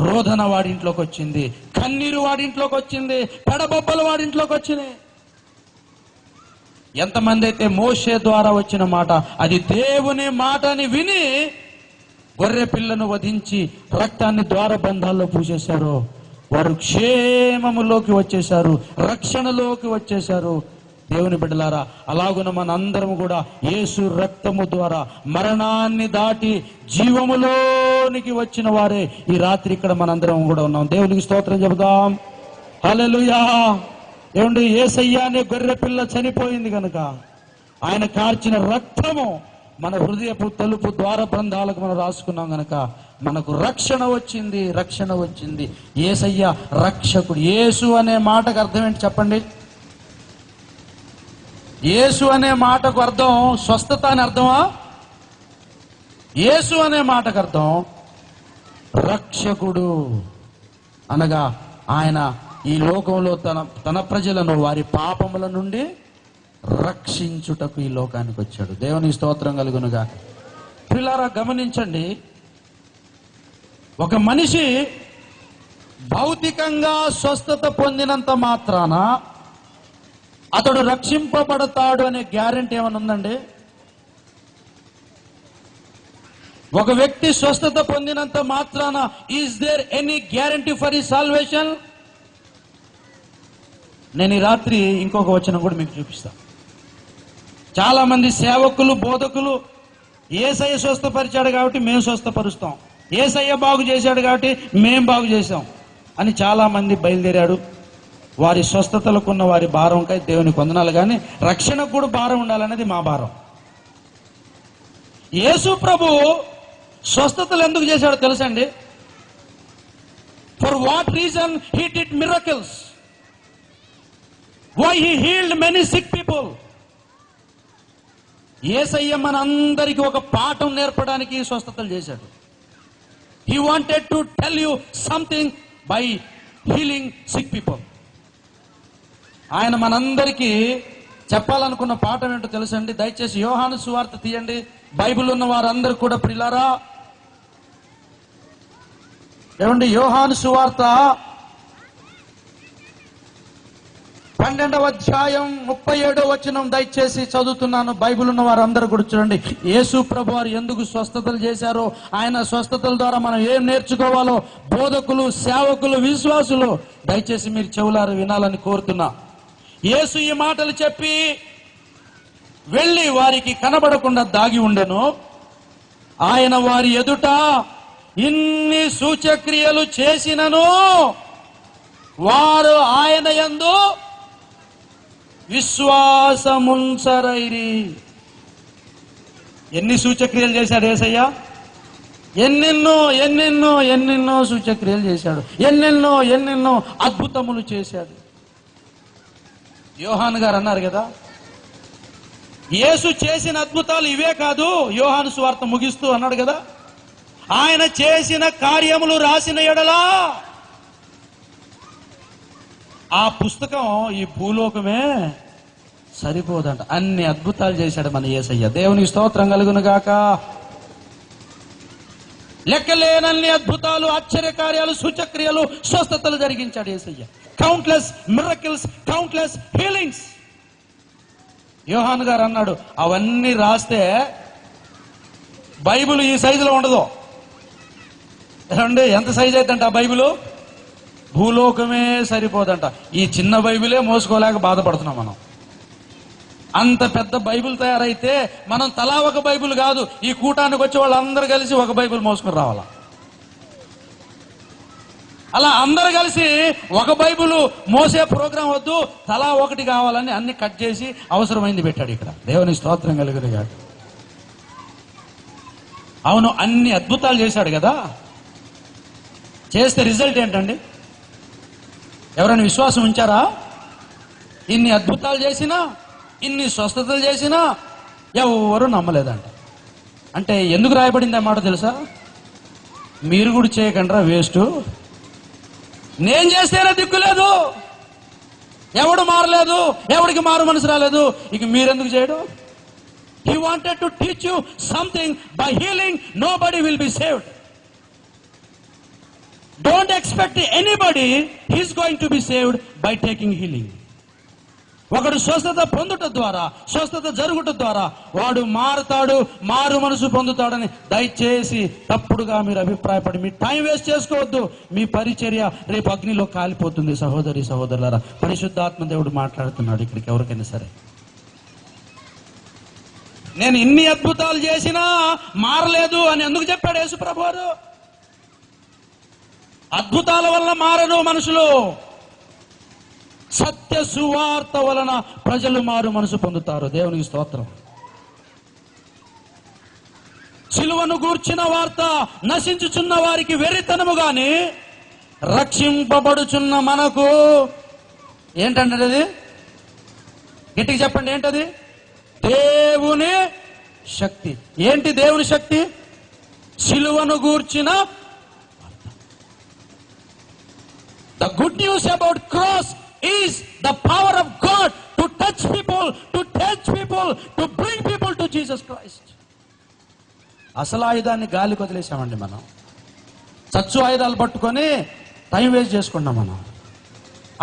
రోదన వాడి ఇంట్లోకి వచ్చింది, కన్నీరు వాడి ఇంట్లోకి వచ్చింది, పెడబొబ్బలు వాడి ఇంట్లోకి వచ్చినాయి. ఎంతమంది అయితే మోషే ద్వారా వచ్చిన మాట, అది దేవుని మాటని విని గొర్రె పిల్లను వధించి రక్తాన్ని ద్వారబంధాల్లో పూసేశారో, వారు క్షేమములోకి వచ్చేశారు, రక్షణలోకి వచ్చేశారు. దేవుని బిడ్డలారా, అలాగున మనందరం కూడా యేసు రక్తము ద్వారా మరణాన్ని దాటి జీవములోనికి వచ్చిన వారే ఈ రాత్రి ఇక్కడ మనందరం కూడా ఉన్నాం. దేవునికి స్తోత్రం చెబుదాం. హల్లెలూయా. ఏమండి, యేసయ్య అనే గొర్రె పిల్ల చనిపోయింది కనుక ఆయన కార్చిన రక్తము మన హృదయపు తలుపు ద్వారబంధాలకు మనం రాసుకున్నాం కనుక మనకు రక్షణ వచ్చింది, రక్షణ వచ్చింది. యేసయ్య రక్షకుడు. యేసు అనే మాటకు అర్థం ఏంటి చెప్పండి? యేసు అనే మాటకు అర్థం స్వస్థత అని అర్థమా? యేసు అనే మాటకు అర్థం రక్షకుడు. అనగా ఆయన ఈ లోకంలో తన ప్రజలను వారి పాపముల నుండి రక్షించుటకు ఈ లోకానికి వచ్చాడు. దేవుని స్తోత్రం కలుగునుగా. ప్రియులారా గమనించండి, ఒక మనిషి భౌతికంగా స్వస్థత పొందినంత మాత్రాన అతడు రక్షింపబడతాడు అనే గ్యారెంటీ ఏమైనా ఉందండి? ఒక వ్యక్తి స్వస్థత పొందినంత మాత్రాన is there any guarantee for his salvation? నేను ఈ రాత్రి ఇంకొక వచనం కూడా మీకు చూపిస్తాను. చాలా మంది సేవకులు, బోధకులు యేసయ్య స్వస్థపరిచాడు కాబట్టి మేము స్వస్థపరుస్తాం, యేసయ్య బాగు చేశాడు కాబట్టి మేము బాగు చేశాం అని చాలా మంది బయలుదేరాడు. వారి స్వస్థతలకున్న వారి భారంకై దేవుని వందనాలు, కానీ రక్షణకు కూడా భారం ఉండాలనేది మా భారం. యేసు ప్రభు స్వస్థతలు ఎందుకు చేశాడో తెలుసండి? For what reason he did miracles? Why he healed many sick people? Yesayya మనందరికీ ఒక పాఠం నేర్పడానికి స్వస్థతలు చేశాడు. He wanted to tell you something by healing sick people. ఆయన మనందరికీ చెప్పాలనుకున్న పాఠం ఏంటో తెలుసండి? దయచేసి యోహాను సువార్త తీయండి. బైబిల్ ఉన్న వారందరూ కూడా ప్రియులారా ఏమండి, యోహాను సువార్త 12వ అధ్యాయం 37వ వచనం దయచేసి చదువుతున్నాను. బైబిల్ ఉన్న వారందరూ కూడా చూడండి. యేసు ప్రభు వారు ఎందుకు స్వస్థతలు చేశారో, ఆయన స్వస్థతల ద్వారా మనం ఏం నేర్చుకోవాలో బోధకులు, సేవకులు, విశ్వాసులు దయచేసి మీరు చెవులారు వినాలని కోరుతున్నా. యేసు ఈ మాటలు చెప్పి వెళ్ళి వారికి కనబడకుండా దాగి ఉండెను. ఆయన వారి ఎదుట ఇన్ని సూచక్రియలు చేసినను వారు ఆయన యందు విశ్వాసముంచరైరి. ఎన్ని సూచక్రియలు చేశాడు యేసయ్య? ఎన్నెన్నో ఎన్నెన్నో ఎన్నెన్నో సూచక్రియలు చేశాడు, ఎన్నెన్నో ఎన్నెన్నో అద్భుతములు చేశాడు. యోహాను గారు అన్నారు కదా, యేసు చేసిన అద్భుతాలు ఇవే కాదు. యోహాను సువార్త ముగిస్తూ అన్నాడు కదా, ఆయన చేసిన కార్యములు రాసిన ఎడలా ఆ పుస్తకం ఈ భూలోకమే సరిపోదంట. అన్ని అద్భుతాలు చేశాడు మన యేసయ్య. దేవునికి స్తోత్రం కలుగును గాక. లెక్కలేనన్ని అద్భుతాలు, ఆశ్చర్యకార్యాలు, సూచక్రియలు, స్వస్థతలు జరిగించాడు Yesayya. Countless miracles, countless healings. Yohanu గారు అన్నాడు, అవన్నీ రాస్తే బైబిల్ ఈ సైజులో ఉండదు. ఏమండి, ఎంత సైజు అయిద్దంట ఆ బైబిల్? భూలోకమే సరిపోదంట. ఈ చిన్న బైబిలే మోసుకోలేక బాధపడుతున్నాం మనం. అంత పెద్ద బైబిల్ తయారైతే మనం తలా ఒక బైబిల్ కాదు, ఈ కూటానికి వచ్చి వాళ్ళందరూ కలిసి ఒక బైబిల్ మోసుకుని రావాలా. అలా అందరు కలిసి ఒక బైబిల్ మోసే ప్రోగ్రాం వద్దు, తలా ఒకటి కావాలని అన్ని కట్ చేసి అవసరమైంది పెట్టాడు ఇక్కడ. దేవుని స్తోత్రం కలుగును గాక. అవును, అన్ని అద్భుతాలు చేశాడు కదా. చేస్తే రిజల్ట్ ఏంటండి? ఎవరైనా విశ్వాసం ఉంచారా? ఇన్ని అద్భుతాలు చేసినా, ఇన్ని స్వస్థతలు చేసినా ఎవరు నమ్మలేదంట. అంటే ఎందుకు రాయబడింది ఆ మాట తెలుసా? మీరు కూడా చేయకండి, వేస్ట్. నేను చేస్తేనే దిక్కులేదు, ఎవడు మారలేదు, ఎవడికి మారు మనసు రాలేదు, ఇక మీరెందుకు చేయడం? He wanted to teach you something. By healing nobody will be saved. Don't expect anybody is going to be saved by taking healing. ఒకడు స్వస్థత పొందుట ద్వారా, స్వస్థత జరుగుట ద్వారా వాడు మారుతాడు, మారు మనసు పొందుతాడని దయచేసి తప్పుడుగా మీరు అభిప్రాయపడి మీ టైం వేస్ట్ చేసుకోవద్దు. మీ పరిచర్య రేపు అగ్నిలో కాలిపోతుంది. సహోదరి సహోదరులారా, పరిశుద్ధాత్మ దేవుడు మాట్లాడుతున్నాడు ఇక్కడికి ఎవరికైనా సరే. నేను ఇన్ని అద్భుతాలు చేసినా మారలేదు అని ఎందుకు చెప్పాడు యేసు ప్రభు వారు? అద్భుతాల వల్ల మారను మనుషులు, సత్య సువార్త వలన ప్రజలు మారు మనసు పొందుతారు. దేవునికి స్తోత్రం. సిలువను గూర్చిన వార్త నశించుచున్న వారికి వెర్రితనము గాని రక్షింపబడుచున్న మనకు ఏంటంటే అది? గట్టిగా చెప్పండి, ఏంటది? దేవుని శక్తి. ఏంటి దేవుని శక్తి? సిలువను గూర్చిన The good news about cross is the power of God to touch people, to bring people to Jesus Christ. అసలు ఆయుధాన్ని గాలికి వదిలేసామండి మనం. చచ్చు ఆయుధాలు పట్టుకొని టైం వేస్ట్ చేసుకున్నాం మనం.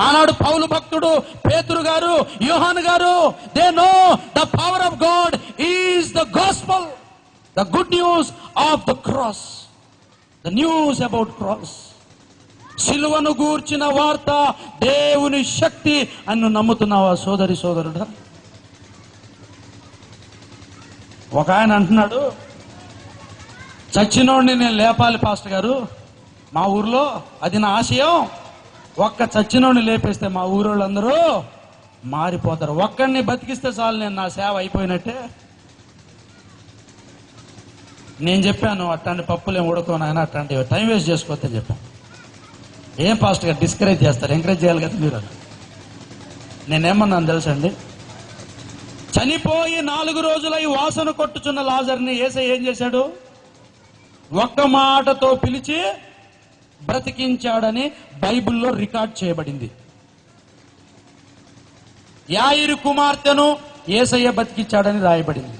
ఆనాడు పౌలు భక్తుడు, పేతురు గారు, యోహాను గారు, they know the power of God is the gospel, the good news of the cross, the news about cross. సిలువను గూర్చిన వార్త దేవుని శక్తి అని నువ్వు నమ్ముతున్నావా సోదరి సోదరుడా? ఒక ఆయన అంటున్నాడు, చచ్చినోడిని నేను లేపాలి పాస్టర్ గారు మా ఊర్లో, అది నా ఆశయం. ఒక్క చచ్చినోడిని లేపేస్తే మా ఊరోళ్ళందరూ మారిపోతారు. ఒక్కడిని బతికిస్తే చాలు, నేను నా సేవ అయిపోయినట్టే. నేను చెప్పాను, అట్లాంటి పప్పులు ఏమి ఉడకోనైనా అట్లాంటి టైం వేస్ట్ చేసుకోవద్దని చెప్పాను. ఏం పాస్టర్ గారు డిస్కరేజ్ చేస్తారు, ఎంకరేజ్ చేయాలి కదా మీరు. నేనేమన్నాను తెలుసండి, చనిపోయి 4 రోజులై వాసన కొట్టుచున్న లాజర్ని యేసయ్య ఏం చేశాడు? ఒక్క మాటతో పిలిచి బ్రతికించాడని బైబిల్లో రికార్డ్ చేయబడింది. యాయిరు కుమార్తెను యేసయ్య బతికించాడని రాయబడింది.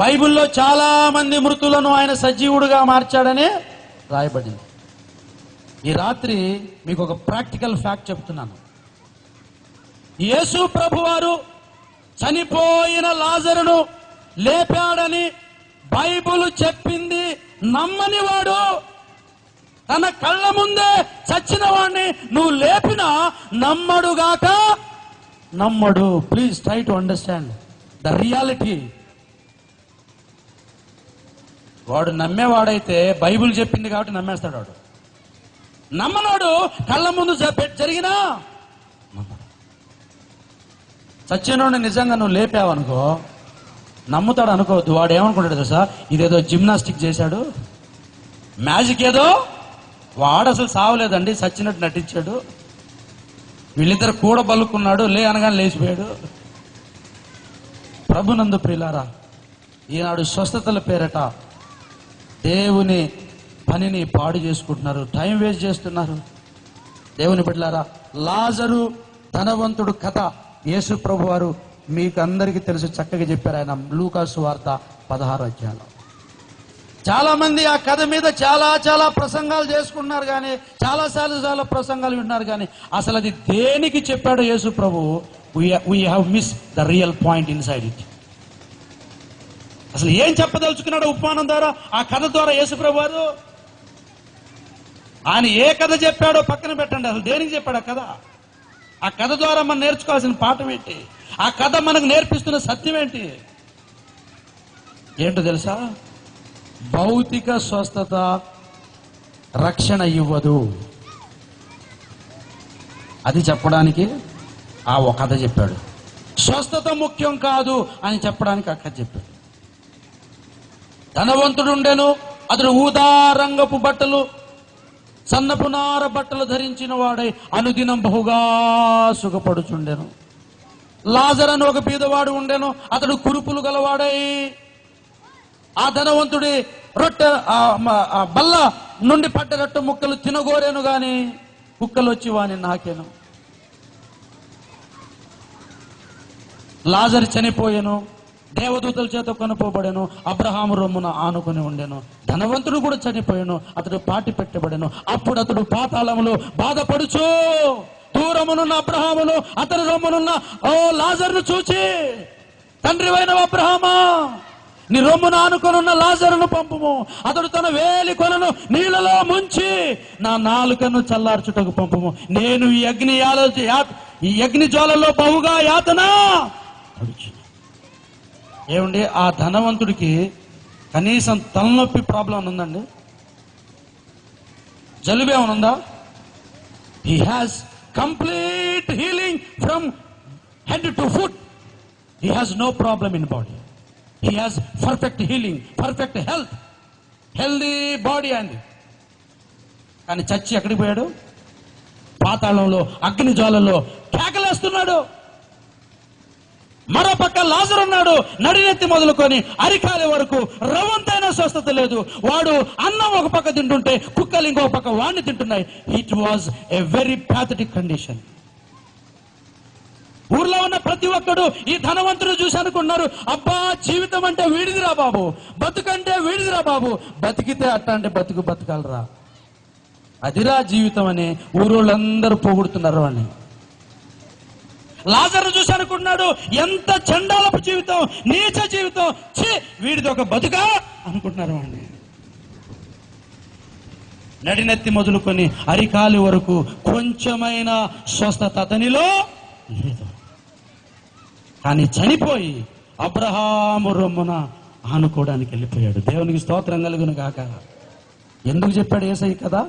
బైబిల్లో చాలా మంది మృతులను ఆయన సజీవుడుగా మార్చాడని రాయబడింది. ఈ రాత్రి మీకు ఒక ప్రాక్టికల్ ఫ్యాక్ట్ చెప్తున్నాను. యేసు ప్రభువారు చనిపోయిన లాజరును లేపాడని బైబిల్ చెప్పింది నమ్మని వాడు, తన కళ్ళ ముందే చచ్చిన వాడిని నువ్వు లేపినా నమ్మడుగాక నమ్మడు. Please try to understand the reality. వాడు నమ్మేవాడైతే బైబిల్ చెప్పింది కాబట్టి నమ్మేస్తాడు. వాడు నమ్మనోడు కళ్ళ ముందు జరిగినా నమ్మడు. చచ్చినోడిని నిజంగా నువ్వు లేపావనుకో నమ్ముతాడు అనుకోవద్దు. వాడు ఏమనుకుంటాడు తెలుసా, ఇదేదో జిమ్నాస్టిక్ చేశాడు, మ్యాజిక్ ఏదో. వాడు అసలు సావలేదండి, చచ్చినట్టు నటించాడు. వీళ్ళిద్దరు కూడా బలుకున్నాడు, లే అనగానే లేచిపోయాడు. ప్రభునందు ప్రియులారా, ఈనాడు స్వస్థతల పేరట దేవుని పనిని పాడు చేసుకుంటున్నారు, టైం వేస్ట్ చేస్తున్నారు. దేవుని బిడ్డలారా, లాజరు ధనవంతుడు కథ యేసు ప్రభు వారు మీకు అందరికీ తెలుసు, చక్కగా చెప్పారు ఆయన లూకా సువార్త 16వ అధ్యాయంలో. చాలా మంది ఆ కథ మీద చాలా ప్రసంగాలు చేసుకుంటున్నారు, కానీ చాలా ప్రసంగాలు వింటున్నారు, కానీ అసలు అది దేనికి చెప్పాడో యేసు ప్రభు, we have missed the real point inside it. అసలు ఏం చెప్పదలుచుకున్నాడు ఉపమానం ద్వారా, ఆ కథ ద్వారా యేసు ప్రభు వారు? ఆయన ఏ కథ చెప్పాడో పక్కన పెట్టండి, అసలు దేనికి చెప్పాడు ఆ కథ? ఆ కథ ద్వారా మనం నేర్చుకోవాల్సిన పాఠం ఏంటి? ఆ కథ మనకు నేర్పిస్తున్న సత్యం ఏంటి? ఏంటో తెలుసా? భౌతిక స్వస్థత రక్షణ ఇవ్వదు. అది చెప్పడానికి ఆ ఒక కథ చెప్పాడు. స్వస్థత ముఖ్యం కాదు అని చెప్పడానికి ఆ కథ చెప్పాడు. ధనవంతుడు ఉండెను, అతడు ఊదా రంగపు బట్టలు, సన్నపు నార బట్టలు ధరించిన వాడై అనుదినం బహుగా సుఖపడుచుండెను. లాజరు అని ఒక బీదవాడు ఉండెను, అతడు కురుపులు గలవాడై ఆ ధనవంతుడి రొట్టె బల్ల నుండి పడ్డ రొట్టె ముక్కలు తినగోరేను గాని కుక్కలు వచ్చి వాని నాకేను. లాజరు చనిపోయాను, దేవదూతల చేత కొనుపోబడెను, అబ్రహాము రొమ్మున ఆనుకుని ఉండెను. ధనవంతుడు కూడా చనిపోయాను, అతడు పాటి పెట్టబడెను. అప్పుడు అతడు పాతాళములో బాధపడుచు దూరమునున్న అబ్రహామును అతని రొమ్మునున్న లాజరును చూచి, తండ్రివైన అబ్రహామా, నీ రొమ్మును ఆనుకొనున్న లాజరును పంపుము, అతడు తన వేలి కొనను నీళ్లలో ముంచి నా నాలుకను చల్లార్చుటకు పంపుము. నేను ఈ అగ్ని జ్వాలలో బహుగా యాతన పడుచును. ఏమండి, ఆ ధనవంతుడికి కనీసం తలనొప్పి ప్రాబ్లం ఉందండి? జలుబు ఏమైనా ఉందా? He has complete healing from head to foot. He has no problem in body. He has perfect healing, perfect health, healthy body అండి. కానీ చచ్చి ఎక్కడికి పోయాడు? పాతాళంలో అగ్ని జ్వాలలో కేకలేస్తున్నాడు. మరో పక్క లాజరు ఉన్నాడు, నడినెత్తి మొదలుకొని అరికాలి వరకు రవంతైన స్వస్థత లేదు. వాడు అన్నం ఒక పక్క తింటుంటే కుక్కలు ఇంకో పక్క వాడిని తింటున్నాయి. It was a very pathetic condition. ఊర్లో ఉన్న ప్రతి ఒక్కడు ఈ ధనవంతుడు చూసి అనుకున్నారు, అబ్బా జీవితం అంటే వీడిదిరా బాబు, బతుకంటే వీడిదిరా బాబు, బతికితే అట్ట అంటే బతకాలరా, అదిరా జీవితం అని ఊరోళ్ళందరూ పొగుడుతున్నారు అని. లాజరు చూసి అనుకున్నాడు, ఎంత చండాలపు జీవితం, నీచ జీవితం, ఛీ వీడిది ఒక బతుకా అనుకుంటున్నారు వాడిని. నడినెత్తి మొదలుకొని అరికాలి వరకు కొంచెమైన స్వస్థత అతనిలో లేదు. కానీ చనిపోయి అబ్రహాము రొమ్మున ఆనుకోవడానికి వెళ్ళిపోయాడు. దేవునికి స్తోత్రం కలుగును గాక. ఎందుకు చెప్పాడు యేసయ్య కదా,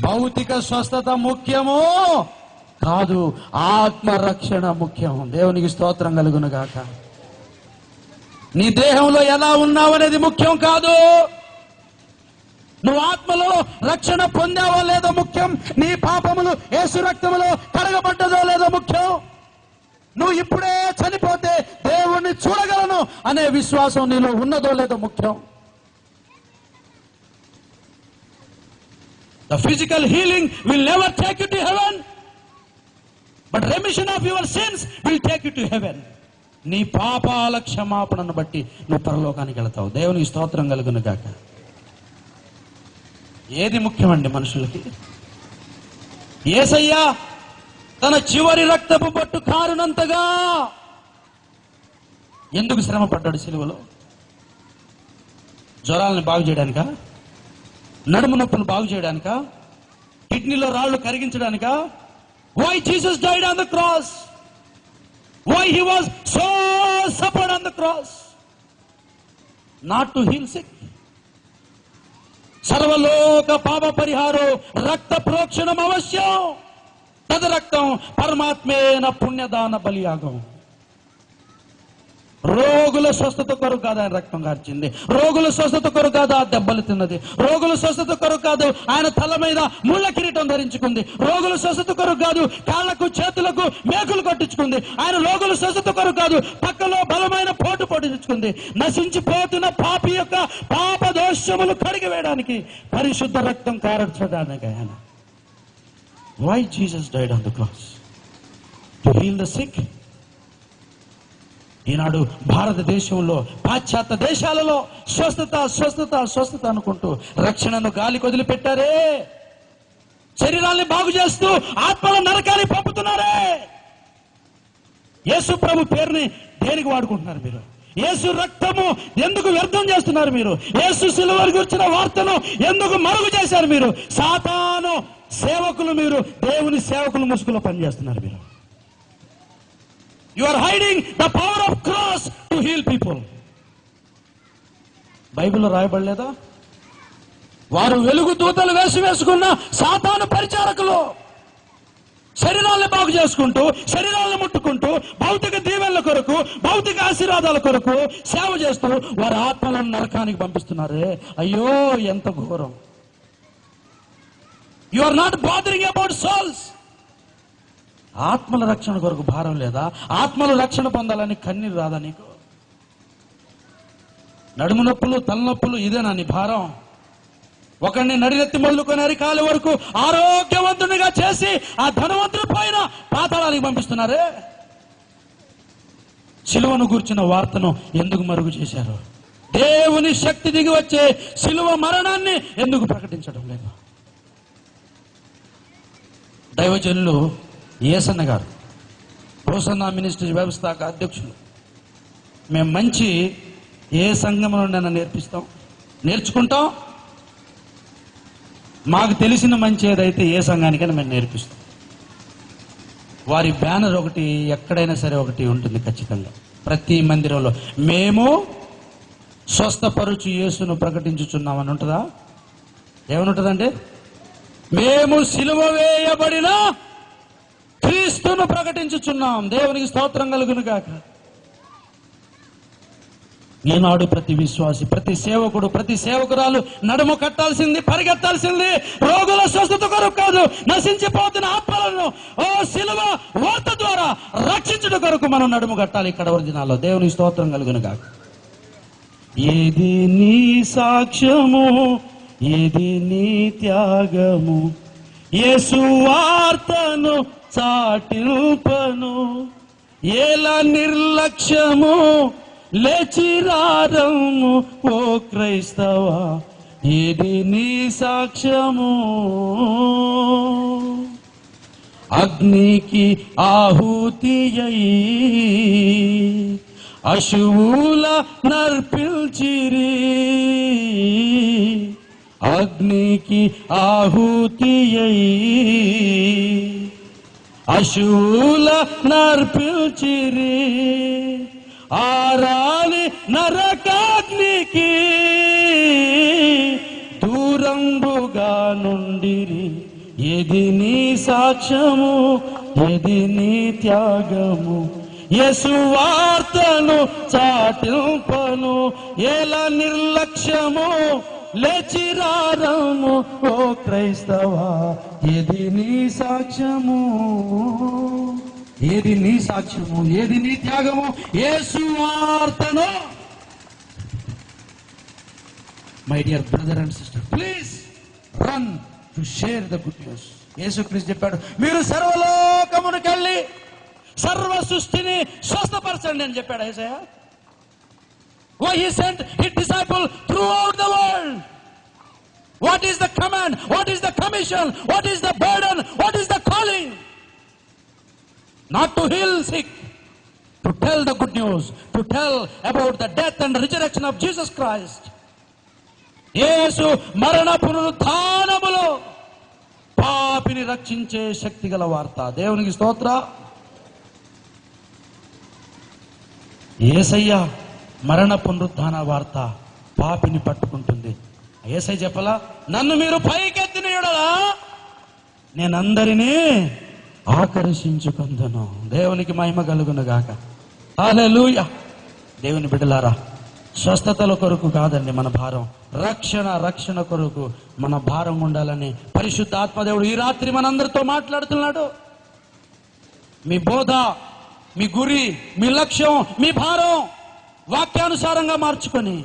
భౌతిక స్వస్థత ముఖ్యము కాదు, ఆత్మరక్షణ ముఖ్యం. దేవునికి స్తోత్రం కలుగును గాక. నీ దేహంలో ఎలా ఉన్నావు అనేది ముఖ్యం కాదు, నువ్వు ఆత్మలో రక్షణ పొందావో లేదో ముఖ్యం, నీ పాపములు యేసు రక్తములో కడగబడ్డదో లేదో ముఖ్యం, నువ్వు ఇప్పుడే చనిపోతే దేవుణ్ణి చూడగలను అనే విశ్వాసం నీలో ఉన్నదో లేదో ముఖ్యం. The physical healing will never take you to heaven, but remission of your sins will take you to heaven. నీ పాపాల క్షమాపణను బట్టి నువ్వు పరలోకానికి వెళతావు. దేవునికి స్తోత్రం కలుగును గాక. ఏది ముఖ్యమండి మనుషులకి? యేసయ్య తన చివరి రక్తపు బొట్టు కారునంతగా ఎందుకు శ్రమ పడ్డాడు సిలువలో? జ్వరాలను బాగు చేయడానికా? నడుము నొప్పులు బాగు చేయడానికా? కిడ్నీలో రాళ్లు కరిగించడానికా? Why Jesus died on the cross? Why he was so suffered on the cross? Not to heal sick. సర్వలోక పాప పరిహారో రక్త ప్రోక్షణం అవశ్యం, తద రక్తం పరమాత్మేన పుణ్యదాన బలియాగం. రోగుల స్వస్థత కొరకు కాదు ఆయన రక్తం కార్చింది, రోగుల స్వస్థత కొరకు కాదు ఆ దెబ్బలు తిన్నది, రోగుల స్వస్థత కొరకు కాదు ఆయన తల మీద ముళ్ళ కిరీటం ధరించుకుంది, రోగుల స్వస్థత కొరకు కాదు కాళ్లకు చేతులకు మేకులు కొట్టించుకుంది, ఆయన రోగుల స్వస్థత కొరకు కాదు పక్కలో బలమైన పోటు పొడిచుకుంది. నశించిపోతున్న పాపి యొక్క పాప దోషములు కడిగి వేయడానికి, పరిశుద్ధ రక్తం కారచడానికి ఆయన. Why Jesus died on the cross? To heal the sick. ఈనాడు భారతదేశంలో పాశ్చాత్య దేశాలలో స్వస్థత స్వస్థత స్వస్థత అనుకుంటూ రక్షణను గాలి వదిలిపెట్టారే, శరీరాన్ని బాగు చేస్తూ ఆత్మల నరకాన్ని పంపుతున్నారే. యేసు ప్రభు పేరుని దేనికి వాడుకుంటున్నారు మీరు? యేసు రక్తము ఎందుకు వ్యర్థం చేస్తున్నారు మీరు? యేసు సిలువ గురించిన వార్తను ఎందుకు మరుగు చేశారు మీరు? సాతాను సేవకులు మీరు, దేవుని సేవకులు ముసుగులో పనిచేస్తున్నారు మీరు. You are hiding the power of cross to heal people. బైబిల్లో రాయబడలేదా? వారు వెలుగు దూతలు వేసుకున్న సాతాను పరిచారకులు శరీరాలను బాగు చేసుకుంటూ, శరీరాలను ముట్టుకుంటూ, భౌతిక దీవెనల కొరకు, భౌతిక ఆశీర్వాదాల కొరకు సేవ చేస్తూ వారి ఆత్మలను నరకానికి పంపిస్తున్నారే. అయ్యో ఎంత ఘోరం. You are not bothering about souls. ఆత్మల రక్షణ కొరకు భారం లేదా? ఆత్మల రక్షణ పొందాలని కన్నీరు రాదా నీకు? నడుము నొప్పులు, తలనొప్పులు ఇదేనా నీ భారం? ఒకరిని నడినెత్తి మొదలుకొని అరికాలి వరకు ఆరోగ్యవంతునిగా చేసి ఆ ధనవంతుడి పైన పాతాళానికి పంపిస్తున్నారే. సిలువను గూర్చిన వార్తను ఎందుకు మరుగు చేశారు? దేవుని శక్తి దిగి వచ్చే సిలువ మరణాన్ని ఎందుకు ప్రకటించడం లేదు? దైవజనులు యేసన్న గారు, హోసన్నా మినిస్ట్రీ వ్యవస్థాపక అధ్యక్షులు, మేము మంచి ఏ సంఘం నుండి నేర్పిస్తాం, నేర్చుకుంటాం, మాకు తెలిసిన మంచి ఏదైతే ఏ సంఘానికైనా మేము నేర్పిస్తాం. వారి బ్యానర్ ఒకటి ఎక్కడైనా సరే ఒకటి ఉంటుంది ఖచ్చితంగా, ప్రతి మందిరంలో మేము స్వస్థపరుచు యేసును ప్రకటించుచున్నామని ఉంటుందా? ఏమనుంటుందంటే, మేము సిలువ వేయబడిన క్రీస్తును ప్రకటించుచున్నాం. దేవునికి స్తోత్రం కలుగును గాక. ఈనాడు ప్రతి విశ్వాసి, ప్రతి సేవకుడు, ప్రతి సేవకురాలు నడుము కట్టాల్సింది, పరిగెత్తాల్సింది రోగుల స్వస్థత కొరకు కాదు, నశించిపోతున్న ఆత్మలను ఓ సిలువ వార్త ద్వారా రక్షించుట కొరకు మనం నడుము కట్టాలి ఇక్కడ ఒరిజినాల్లో. దేవునికి స్తోత్రం కలుగును గాక. ఏది నీ సాక్ష్యము, ఏది నీ త్యాగము, యేసు వార్తను చాటిల్పను. ఎలా నిర్లక్ష్యము లేచిరారము ఓ క్రైస్తవ, ఇది నీ సాక్ష్యము. అగ్నికి ఆహుతి అయి అశువుల నర్పిల్చిరి, అగ్నికి ఆహుతి అయి అశువుల నర్పిల్చిరి. ఆరాలి నరకాగ్నికి దూరంబుగా నుండిరి. ఇది నీ సాక్ష్యము, ఇది నీ త్యాగము. యేసు వార్తను చాటిల్పను. ఎలా నిర్లక్ష్యము లేచిరారము ఓ క్రైస్తవ, ఇది నీ సాక్ష్యము, ఏది నీ సాక్ష్యము, ఏది నీ త్యాగము. యేసు వార్తను. My dear brother and sister, please run to share the good news. యేసుక్రీస్తు చెప్పాడు, మీరు సర్వలోకమునికి వెళ్ళి సర్వ సృష్టిని స్వస్థపరచండి అని చెప్పాడు యేసయ్య. Why he sent his disciple throughout the world? What is the command? What is the commission? What is the burden? What is the calling? Not to heal sick, to tell the good news, to tell about the death and resurrection of Jesus Christ. యేసు మరణ పునరుత్థానములో పాపిని రక్షించే శక్తి గల వార్త. దేవునికి స్తోత్ర. యేసయ్య మరణ పునరుత్థాన వార్త పాపిని పట్టుకుంటుంది. యేసయ్య చెప్పలా, నన్ను మీరు పైకెత్తిన యెడల నేనందరినీ ఆకర్షించుకొందును. దేవునికి మహిమ కలుగును గాక. హల్లెలూయా. దేవుని బిడ్డలారా, స్వస్థతల కొరకు కాదండి మన భారం, రక్షణ కొరకు మన భారం ఉండాలని పరిశుద్ధ ఆత్మదేవుడు ఈ రాత్రి మనందరితో మాట్లాడుతున్నాడు. మీ బోధ, మీ గురి, మీ లక్ష్యం, మీ భారం వాక్యానుసారంగా మార్చుకొని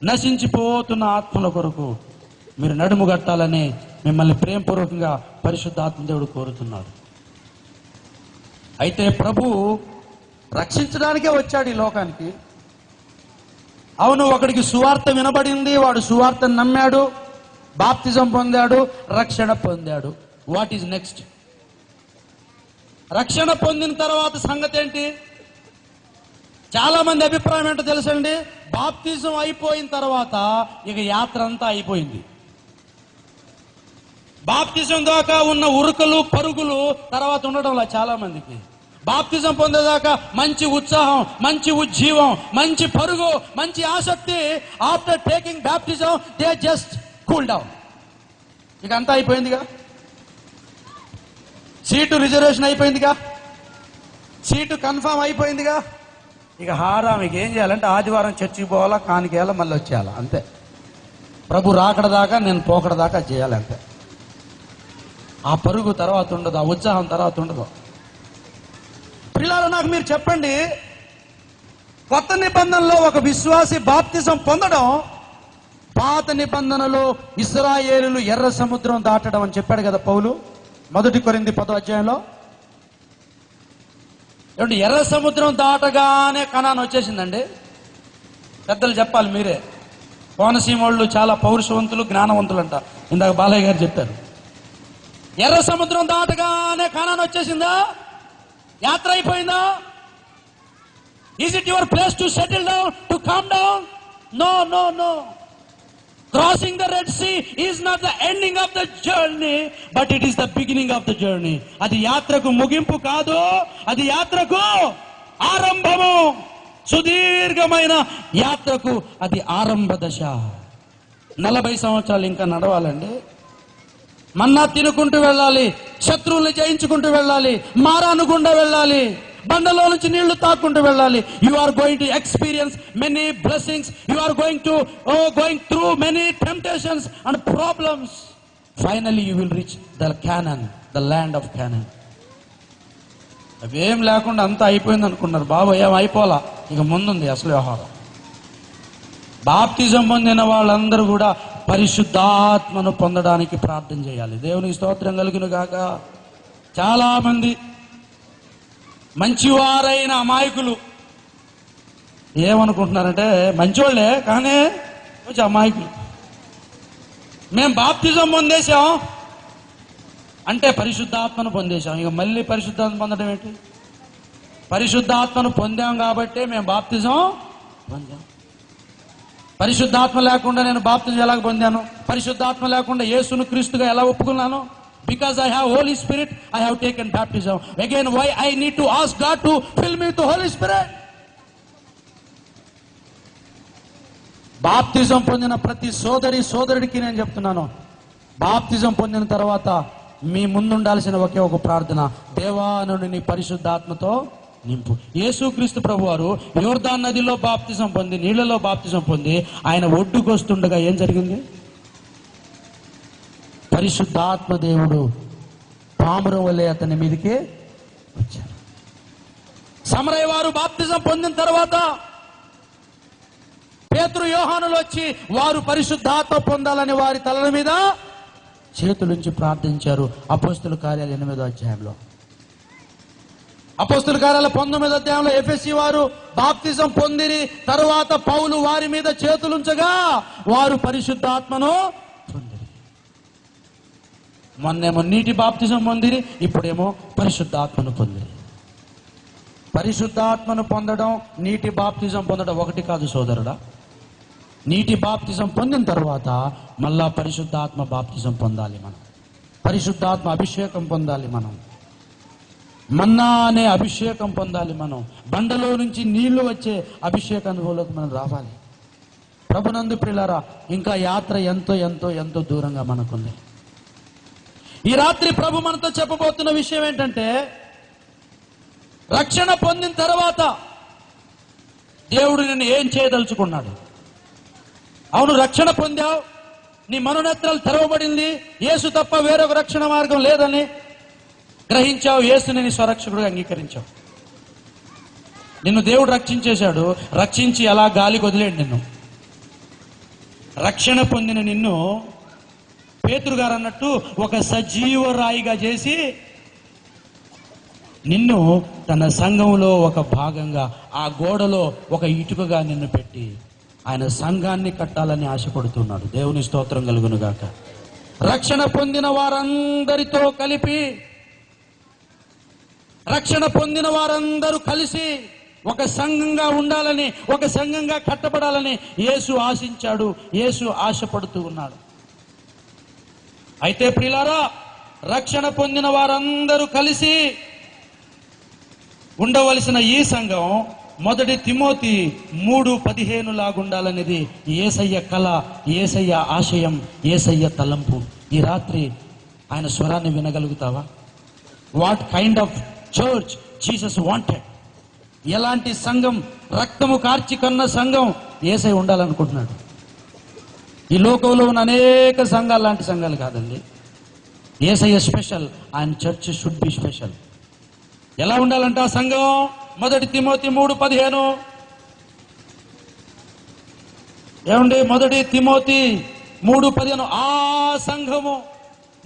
నశించిపోతున్న ఆత్మల కొరకు మీరు నడుము కట్టాలని మిమ్మల్ని ప్రేమపూర్వకంగా పరిశుద్ధ ఆత్మదేవుడు కోరుతున్నాడు. అయితే ప్రభు రక్షించడానికే వచ్చాడు ఈ లోకానికి. అవును, ఒకడికి సువార్త వినబడింది, వాడు సువార్తను నమ్మాడు, బాప్తిజం పొందాడు, రక్షణ పొందాడు. What is next? రక్షణ పొందిన తర్వాత సంగతి ఏంటి? చాలా మంది అభిప్రాయం ఏంటో తెలుసండి, బాప్తిజం అయిపోయిన తర్వాత ఇక యాత్ర అంతా అయిపోయింది. బాప్తిజం దాకా ఉన్న ఉరుకులు పరుగులు తర్వాత ఉండడంలా చాలా మందికి. బాప్తిజం పొందేదాకా మంచి ఉత్సాహం, మంచి ఉజ్జీవం, మంచి పరుగు, మంచి ఆసక్తి. ఆఫ్టర్ టేకింగ్ బాప్తిజం దే జస్ట్ కూల్ డౌన్. ఇక అంతా అయిపోయిందిగా, సీటు రిజర్వేషన్ అయిపోయిందిగా, సీటు కన్ఫర్మ్ అయిపోయిందిగా. ఇక మీకు ఏం చేయాలంటే ఆదివారం చర్చికి పోవాలా, కానికేయాలా, మళ్ళీ వచ్చేయాలా, అంతే. ప్రభు రాకడ దాకా నేను పోకడ దాకా చేయాలి, అంతే. ఆ పరుగు తర్వాత ఉండదు, ఆ ఉత్సాహం తర్వాత ఉండదు. పిల్లలు, నాకు మీరు చెప్పండి, కొత్త నిబంధనలో ఒక విశ్వాసి బాప్తిజం పొందడం, పాత నిబంధనలో ఇశ్రాయేలులు ఎర్ర సముద్రం దాటడం అని చెప్పాడు కదా పౌలు 1 కొరింథీ 10వ అధ్యాయంలో. ఏమంటే ఎర్ర సముద్రం దాటగానే కనాను వచ్చేసిందండి. పెద్దలు చెప్పాలి మీరే. కోనసీమ వాళ్ళు చాలా పౌరుషవంతులు, జ్ఞానవంతులు అంట. ఇందాక బాలయ్య గారు చెప్పారు. ఎర్ర సముద్రం దాటగానే కనాను వచ్చేసిందా? యాత్ర అయిపోయిందా? Is it your place to settle down, to calm down? No no no. Crossing the Red Sea is not the ending of the journey, but it is the beginning of the journey. అది యాత్రకు ముగింపు కాదు, అది యాత్రకు ఆరంభము. సుదీర్ఘమైన యాత్రకు అది ఆరంభ దశ. 40 సంవత్సరాలు ఇంకా నడవాలండి. మన్నా తినుకుంటూ వెళ్ళాలి, శత్రువుల్ని జయించుకుంటూ వెళ్ళాలి, మారాను గుండా వెళ్ళాలి, బండలో నుంచి నీళ్లు తాక్కుంటూ వెళ్ళాలి. You are going to experience many blessings. You are going through many temptations and problems. Finally you will reach the Canaan, the land of Canaan. అవేం లేకుండా అంతా అయిపోయింది అనుకున్నారు. బాబు ఏం అయిపోలా, ఇక ముందుంది అసలు వ్యవహారం. బాప్తిజం పొందిన వాళ్ళందరూ కూడా పరిశుద్ధాత్మను పొందడానికి ప్రార్థన చేయాలి. దేవునికి స్తోత్రం కలుగును గాక. చాలా మంది మంచివారైన అమాయకులు ఏమనుకుంటున్నారంటే మంచివాళ్లే కానీ కొంచెం అమాయకులు. మేము బాప్తిజం పొందేశాం అంటే పరిశుద్ధాత్మను పొందేశాం. ఇక మళ్ళీ పరిశుద్ధాత్మ పొందడం ఏంటి? పరిశుద్ధాత్మను పొందాం కాబట్టి మేము బాప్తిజం పొందాం. పరిశుద్ధాత్మ లేకుండా నేను బాప్తిజం ఎలా పొందాను? పరిశుద్ధాత్మ లేకుండా యేసును క్రీస్తుగా ఎలా ఒప్పుకున్నాను? Because I have Holy Spirit, I have taken baptism. Again why I need to ask God to fill me with Holy Spirit. బాప్తిజం పొందిన ప్రతి సోదరుడికి నేను చెప్తున్నాను, బాప్తిజం పొందిన తర్వాత మీ ముందుండాల్సిన ఒకే ఒక ప్రార్థన, దేవా నన్ను నీ పరిశుద్ధాత్మతో నింపు. యేసుక్రీస్తు ప్రభువారు యోర్దాను నదిలో బాప్తిజం పొంది, నీళ్లలో బాప్తిజం పొంది ఆయన ఒడ్డుకొస్తుండగా ఏం జరిగింది? పరిశుద్ధాత్మ దేవుడు పామురం వలె అతని మీదకి వచ్చారు. సమరయ వారు బాప్తిజం పొందిన తర్వాత పేతురు యోహానులు వచ్చి వారు పరిశుద్ధాత్మ పొందాలని వారి తలల మీద చేతులుంచి ప్రార్థించారు. అపోస్తుల కార్యాలు 8వ అధ్యాయంలో. అపోస్తుల కార్యాల 19వ అధ్యాయంలో ఎఫెసీ వారు బాప్తిజం పొందిరి, తరువాత పౌలు వారి మీద చేతులుంచగా వారు పరిశుద్ధాత్మను పొందిరి. మొన్నేమో నీటి బాప్తిజం పొందిరి, ఇప్పుడేమో పరిశుద్ధాత్మను పొందిరి. పరిశుద్ధాత్మను పొందడం, నీటి బాప్తిజం పొందడం ఒకటి కాదు సోదరుడా. నీటి బాప్తిజం పొందిన తర్వాత మళ్ళా పరిశుద్ధాత్మ బాప్తిజం పొందాలి మనం. పరిశుద్ధాత్మ అభిషేకం పొందాలి మనం. మన్నా అనే అభిషేకం పొందాలి మనం. బండలో నుంచి నీళ్లు వచ్చే అభిషేక అనుభవంలోకి మనం రావాలి. ప్రభునందు ప్రియులారా, ఇంకా యాత్ర ఎంతో ఎంతో ఎంతో దూరంగా మనకుంది. ఈ రాత్రి ప్రభు మనతో చెప్పబోతున్న విషయం ఏంటంటే, రక్షణ పొందిన తర్వాత దేవుడు నిన్ను ఏం చేయదలుచుకున్నాడు? అవును, రక్షణ పొందావు, నీ మనోనేత్రాలు తెరవబడింది, యేసు తప్ప వేరొక రక్షణ మార్గం లేదని గ్రహించావు. యేసుని నీ స్వరక్షకుడుగా అంగీకరించావు. నిన్ను దేవుడు రక్షించేశాడు. రక్షించి అలా గాలికి వదిలేడు నిన్ను. రక్షణ పొందిన నిన్ను పేతురు గారు అన్నట్టు ఒక సజీవ రాయిగా చేసి నిన్ను తన సంఘంలో ఒక భాగంగా, ఆ గోడలో ఒక ఇటుకగా నిన్ను పెట్టి ఆయన సంఘాన్ని కట్టాలని ఆశపడుతున్నాడు. దేవుని స్తోత్రం కలుగును గాక. రక్షణ పొందిన వారందరితో కలిపి, రక్షణ పొందిన వారందరూ కలిసి ఒక సంఘంగా ఉండాలని, ఒక సంఘంగా కట్టబడాలని యేసు ఆశించాడు. యేసు ఆశపడుతూ ఉన్నాడు. అయితే ప్రియులారా, రక్షణ పొందిన వారందరూ కలిసి ఉండవలసిన ఈ సంఘం మొదటి తిమోతి 3:15 లాగుండాలనేది యేసయ్య కళ, యేసయ్య ఆశయం, యేసయ్య తలంపు. ఈ రాత్రి ఆయన స్వరాన్ని వినగలుగుతావా? What kind of church Jesus wanted? ఎలాంటి సంఘం, రక్తము కార్చి కన్న సంఘం యేసయ్య ఉండాలనుకుంటున్నాడు? ఈ లోకంలో ఉన్న అనేక సంఘాలు లాంటి సంఘాలు కాదండి. యేసయ్య స్పెషల్, ఆయన చర్చ్ షుడ్ బి స్పెషల్. ఎలా ఉండాలంట ఆ సంఘం? మొదటి తిమోతి 3:15 ఏమండి? మొదటి తిమోతి 3:15 ఆ సంఘము,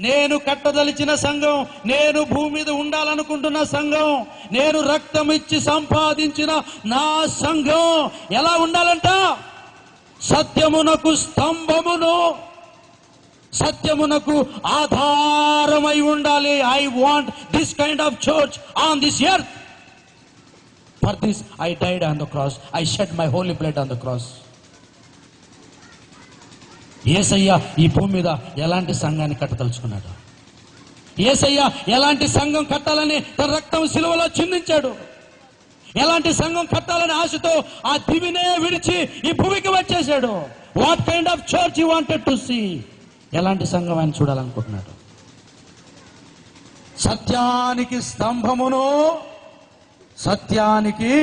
నేను కట్టదలిచిన సంఘం, నేను భూమి మీద ఉండాలనుకుంటున్న సంఘం, నేను రక్తం ఇచ్చి సంపాదించిన నా సంఘం ఎలా ఉండాలంట? సత్యమునకు స్తంభమును, సత్యమునకు ఆధారమై ఉండాలి. I want this kind of church on this earth. For this I died on the cross, I shed my holy blood on the cross. Yesayya ఈ భూమి మీద ఎలాంటి సంఘాన్ని కట్టదలుచుకున్నాడు? యేసయ్య ఎలాంటి సంఘం కట్టాలని తన రక్తం సిలువలో చిందించాడు? ఎలాంటి సంఘం కట్టాలని ఆశతో ఆ దివినే విడిచి ఈ భూమికి వచ్చేశాడు? What kind of church you wanted to see? ఎలాంటి సంఘం ఆయన చూడాలనుకుంటున్నాడు? సత్యానికి స్తంభమును, సత్యానికి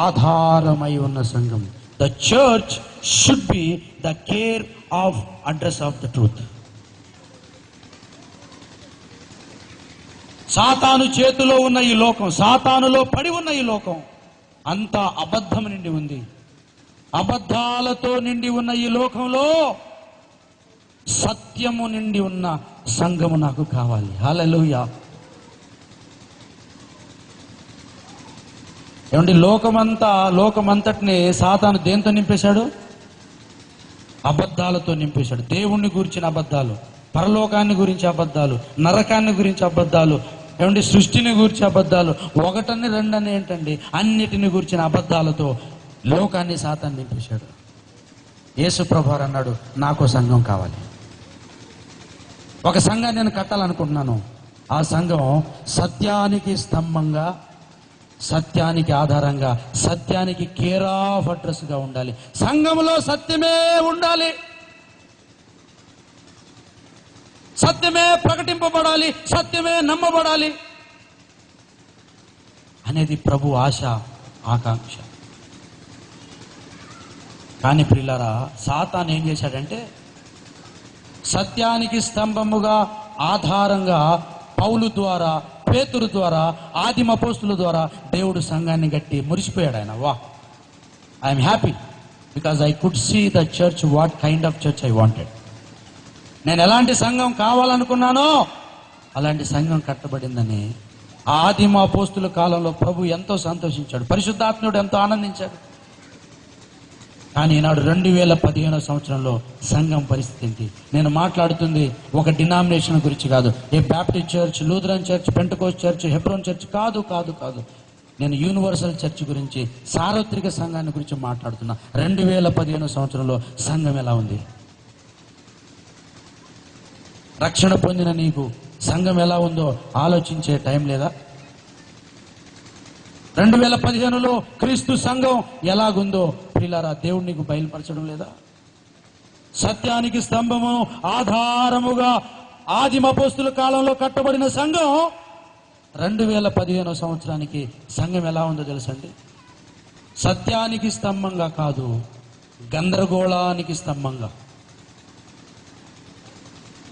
ఆధారమై ఉన్న సంఘం. The church should be the care of address of the truth. సాతాను చేతిలో ఉన్న ఈ లోకం, సాతానులో పడి ఉన్న ఈ లోకం అంతా అబద్ధం నిండి ఉంది. అబద్ధాలతో నిండి ఉన్న ఈ లోకంలో సత్యము నిండి ఉన్న సంఘము నాకు కావాలి. హల్లెలూయా. ఏమండి, లోకమంతటిని సాతాను దేంతో నింపేశాడు? అబద్ధాలతో నింపేశాడు. దేవుణ్ణి గురించిన అబద్ధాలు, పరలోకాన్ని గురించి అబద్ధాలు, నరకాన్ని గురించి అబద్ధాలు, ఏమండి సృష్టిని గురించి అబద్ధాలు, ఒకటని రెండని ఏంటండి, అన్నిటిని గురించిన అబద్ధాలతో లోకాన్ని సాతాను నింపేశాడు. యేసు ప్రభువారు అన్నాడు, నాకు సంఘం కావాలి. ఒక సంఘాన్ని నేను కట్టాలనుకుంటున్నాను. ఆ సంఘం సత్యానికి స్తంభంగా, సత్యానికి ఆధారంగా, సత్యానికి కేర్ ఆఫ్ అడ్రస్ గా ఉండాలి. సంఘంలో సత్యమే ఉండాలి, సత్యమే ప్రకటింపబడాలి, సత్యమే నమ్మబడాలి అనేది ప్రభు ఆశ, ఆకాంక్ష. కానీ ప్రియులారా, సాతాను ఏం చేశాడంటే సత్యానికి స్తంభముగా, ఆధారంగా పౌలు ద్వారా, పేతురు ద్వారా, ఆదిమ అపోస్తుల ద్వారా దేవుడు సంఘాన్ని గట్టి మురిసిపోయాడు. ఆయన I'm happy because I could see the church, what kind of church I wanted. నేను ఎలాంటి సంఘం కావాలనుకున్నానో అలాంటి సంఘం కట్టబడిందని ఆదిమ అపోస్తుల కాలంలో ప్రభు ఎంతో సంతోషించాడు, పరిశుద్ధాత్ముడు ఎంతో ఆనందించాడు. కానీ ఈనాడు 2015 సంవత్సరంలో సంఘం పరిస్థితి ఏంటి? నేను మాట్లాడుతుంది ఒక డినామినేషన్ గురించి కాదు, ఏ Baptist church, Lutheran church, Pentecost church, Hebron church కాదు కాదు కాదు. నేను యూనివర్సల్ చర్చ్ గురించి, సార్వత్రిక సంఘాన్ని గురించి మాట్లాడుతున్నా. 2015 సంవత్సరంలో సంఘం ఎలా ఉంది? రక్షణ పొందిన నీకు సంఘం ఎలా ఉందో ఆలోచించే టైం లేదా? 2015లో క్రీస్తు సంఘం ఎలాగుందో ప్రియులారా దేవుడు నీకు బయలుపరచడం లేదా? సత్యానికి స్తంభము, ఆధారముగా ఆదిమ అపోస్తుల కాలంలో కట్టబడిన సంఘం 2015 సంవత్సరానికి సంఘం ఎలా ఉందో తెలుసండి? సత్యానికి స్తంభంగా కాదు, గందరగోళానికి స్తంభంగా,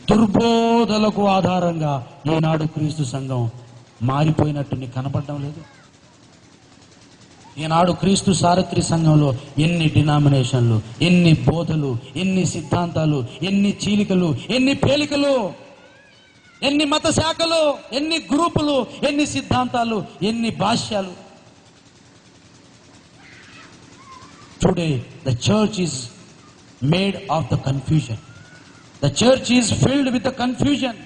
దుర్బోధలకు ఆధారంగా ఈనాడు క్రీస్తు సంఘం మారిపోయినట్టు నీకు కనపడడం లేదు? ఈనాడు క్రీస్తు సారథి సంఘంలో ఎన్ని డినామినేషన్లు, ఎన్ని బోధలు, ఎన్ని సిద్ధాంతాలు, ఎన్ని చీలికలు, ఎన్ని పేలికలు, ఎన్ని మత శాఖలు, ఎన్ని గ్రూపులు, ఎన్ని సిద్ధాంతాలు, ఎన్ని భాష్యాలు. Today the church is made of the confusion. The church is filled with the confusion.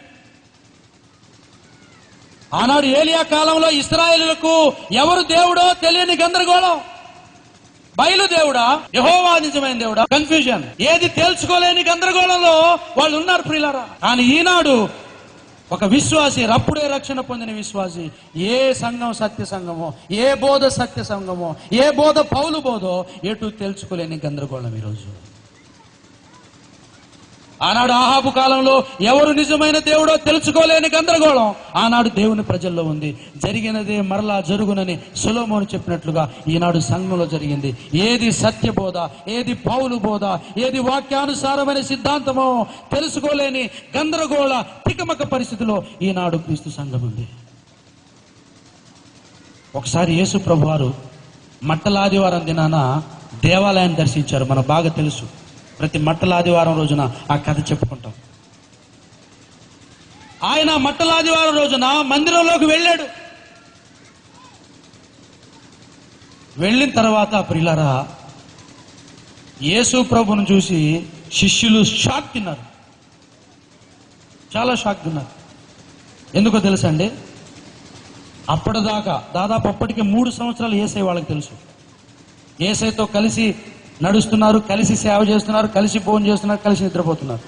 ఆనాడు ఏలియా కాలంలో ఇశ్రాయేలులకు ఎవరు దేవుడో తెలియని గందరగోళం. బయలు దేవుడా, యెహోవా నిజమైన దేవుడా, కన్ఫ్యూజన్. ఏది తేల్చుకోలేని గందరగోళంలో వాళ్ళు ఉన్నారు ప్రియులారా. కానీ ఈనాడు ఒక విశ్వాసి, అప్పుడే రక్షణ పొందిన విశ్వాసి, ఏ సంఘం సత్య సంఘమో, ఏ బోధ సత్య సంఘమో, ఏ బోధ పౌలు బోధో ఎటు తేల్చుకోలేని గందరగోళం ఈరోజు. ఆనాడు ఆహాబు కాలంలో ఎవరు నిజమైన దేవుడో తెలుసుకోలేని గందరగోళం ఆనాడు దేవుని ప్రజల్లో ఉంది. జరిగినదే మరలా జరుగునని సొలొమోను చెప్పినట్లుగా ఈనాడు సంఘంలో జరిగింది. ఏది సత్య బోధ, ఏది పౌలు బోధ, ఏది వాక్యానుసారమైన సిద్ధాంతమో తెలుసుకోలేని గందరగోళ తికమక పరిస్థితిలో ఈనాడు క్రీస్తు సంఘం ఉంది. ఒకసారి యేసు ప్రభువారు మట్టల ఆదివారం దినాన దేవాలయాన్ని దర్శించారు. మనకు బాగా తెలుసు, ప్రతి మట్టల ఆదివారం రోజున ఆ కథ చెప్పుకుంటాం. ఆయన మట్టల ఆదివారం రోజున మందిరంలోకి వెళ్ళాడు. వెళ్ళిన తర్వాత ప్రియులారా, యేసు ప్రభును చూసి శిష్యులు షాక్ తిన్నారు, చాలా షాక్ తిన్నారు. ఎందుకో తెలుసండి? అప్పటిదాకా దాదాపు అప్పటికే 3 సంవత్సరాలు యేసయ్య వాళ్ళకి తెలుసు. యేసయ్యతో కలిసి నడుస్తున్నారు, కలిసి సేవ చేస్తున్నారు, కలిసి భోజనం చేస్తున్నారు, కలిసి నిద్రపోతున్నారు.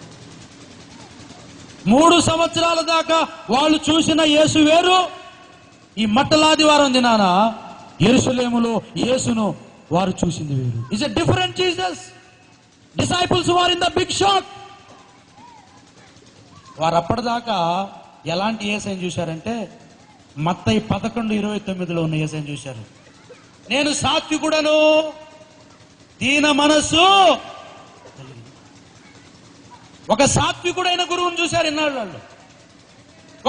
3 సంవత్సరాల దాకా వాళ్ళు చూసిన యేసు వేరు. ఈ మట్టలాదివారం దినాన యెరూషలేములో యేసును వారు చూసింది వేరు. It's a different Jesus. Disciples were in the big shock. వారు అప్పటిదాకా ఎలాంటి యేసయ్యను చూశారంటే మత్తయి 11:29 ఉన్న యేసయ్యను చూశారు. నేను సాత్వికుడను, దీన మనస్సు. ఒక సాత్వికుడైన గురువుని చూశారు ఇన్నాళ్ళు వాళ్ళు.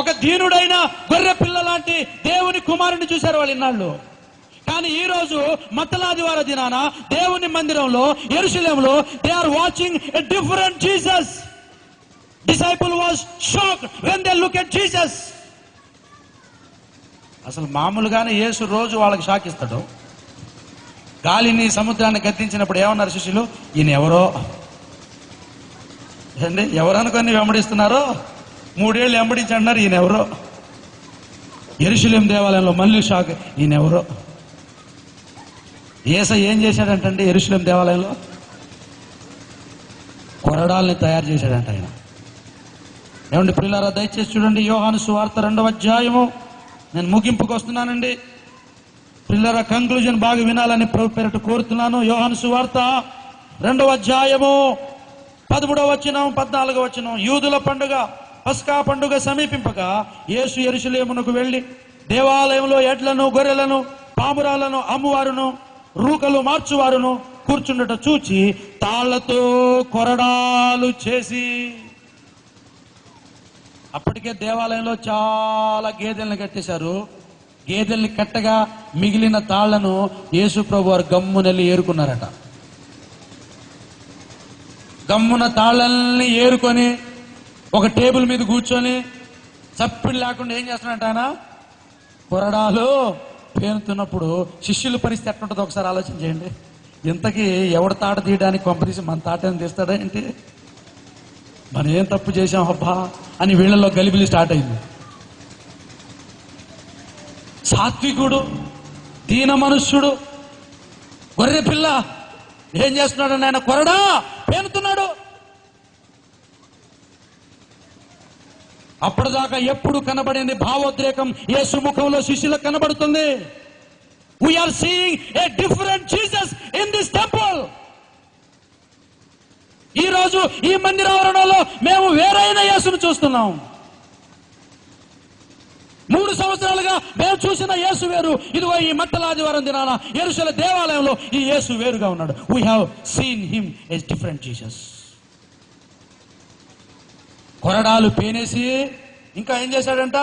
ఒక దీనుడైన గొర్రె పిల్ల లాంటి దేవుని కుమారుని చూశారు వాళ్ళు ఇన్నాళ్ళు. కానీ ఈ రోజు మట్టలాదివార దినాన దేవుని మందిరంలో యెరూషలేములో they are watching a different Jesus. Disciple was shocked when they look at Jesus. అసలు మామూలుగానే యేసు రోజు వాళ్ళకి షాక్ ఇస్తాడు. గాలిని సముద్రాన్ని గద్దించినప్పుడు ఏమన్నారు శిష్యులు? ఈయన ఎవరో అండి, ఎవరనుకొని వెంబడిస్తున్నారో? 3 ఏళ్ళు వెంబడించి అన్నారు ఈయన ఎవరో. యెరూషలేము దేవాలయంలో మళ్ళీ షాక్, ఈయన ఎవరో. యేసయ్య ఏం చేశాడంటే యెరూషలేము దేవాలయంలో కొరడాల్ని తయారు చేశాడంట ఆయన. ఏమండి ప్రియులారా, దయచేసి చూడండి యోహాను సువార్త 2వ అధ్యాయము. నేను ముగింపుకు వస్తున్నానండి ప్రియులారా, కంక్లూజన్ బాగా వినాలని ప్రభు పేరిట కోరుతున్నాను. యోహాను సువార్త 2వ అధ్యాయము 13వ వచనం 14వ వచనం. యూదుల పండుగ పస్కా పండుగ సమీపింపగా యేసు యెరూషలేమునకు వెళ్లి దేవాలయంలో ఎడ్లను గొర్రెలను పామురాలను అమ్మువారును రూకలు మార్చువారును కూర్చుండట చూచి తాళ్లతో కొరడాలు చేసి. అప్పటికే దేవాలయంలో చాలా గేదెల్ని కట్టేశారు. గేదెల్ని కట్టగా మిగిలిన తాళ్లను యేసు ప్రభు వారు గమ్మునెళ్ళి ఏరుకున్నారట. గమ్మున తాళ్ళని ఏరుకొని ఒక టేబుల్ మీద కూర్చొని చప్పిడి లేకుండా ఏం చేస్తున్నాడంట ఆయన? కొరడాలు పేనుతున్నప్పుడు శిష్యుల పరిస్థితి ఎట్లుంటుందో ఒకసారి ఆలోచన చేయండి. ఇంతకీ ఎవడు తాట తీయడానికి కొంపదీసి మన తాటని తీస్తాడా ఏంటి? మనం ఏం తప్పు చేశాం అబ్బా అని వీళ్ళలో గలిబిలి స్టార్ట్ అయింది. సాత్వికుడు, దీన మనుష్యుడు, గొర్రె పిల్ల ఏం చేస్తున్నాడు? ఆయన కొరడా పేనుతున్నాడు. అప్పటిదాకా ఎప్పుడు కనబడింది భావోద్రేకం యేసు ముఖంలో శిష్యులకు కనబడుతుంది. We are seeing a different Jesus in this temple. ఈ రోజు ఈ మందిర ఆవరణలో మేము వేరైన యేసును చూస్తున్నాం. 3 సంవత్సరాలుగా మేము చూసిన యేసు వేరు. ఇదిగో ఈ మట్టలాదివారం దినాన యెరూషలేము దేవాలయంలో ఈ యేసు వేరుగా ఉన్నాడు. We have seen him as different Jesus. కొరడాలు పేనేసి ఇంకా ఏం చేశాడంట?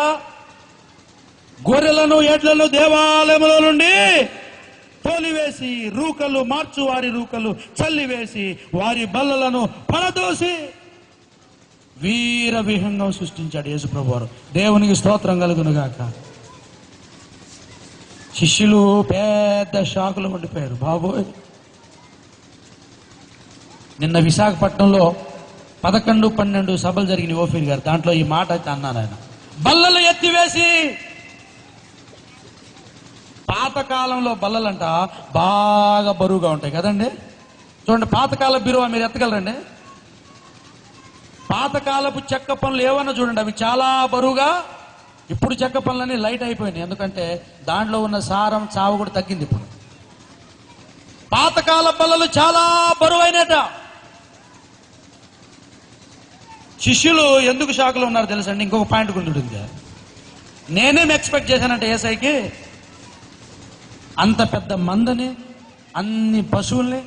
గొర్రెలను ఎడ్లను దేవాలయంలో నుండి తోలివేసి రూకలు మార్చు వారి రూకలు చల్లివేసి వారి బల్లలను పడదోసి వీర విహంగం సృష్టించాడు యేసు ప్రభువారు. దేవునికి స్తోత్రం కలుగును గాక. శిష్యులు పెద్ద షాకులో ఉండిపోయారు. బాబోయ్, నిన్న విశాఖపట్నంలో 11-12 సభలు జరిగిన ఓఫీర్ గారు, దాంట్లో ఈ మాట అయితే అన్నాను. ఆయన బల్లలు ఎత్తివేసి. పాతకాలంలో బల్లలంట బాగా బరువుగా ఉంటాయి కదండి. చూడండి, పాతకాల బిరువా మీరు ఎత్తగలరండి? పాతకాలపు చెక్క పనులు ఏమన్నా చూడండి, అవి చాలా బరువుగా. ఇప్పుడు చెక్క పనులన్నీ లైట్ అయిపోయినాయి, ఎందుకంటే దాంట్లో ఉన్న సారం చావు కూడా తగ్గింది. ఇప్పుడు పాతకాల బల్లలు చాలా బరువైనట. శిష్యులు ఎందుకు షాకులో ఉన్నారు తెలుసండి? ఇంకొక పాయింట్ గుర్తుంటుంది. నేనేం ఎక్స్పెక్ట్ చేశానంటే యేసయ్యకి అంత పెద్ద మందని, అన్ని పశువుల్ని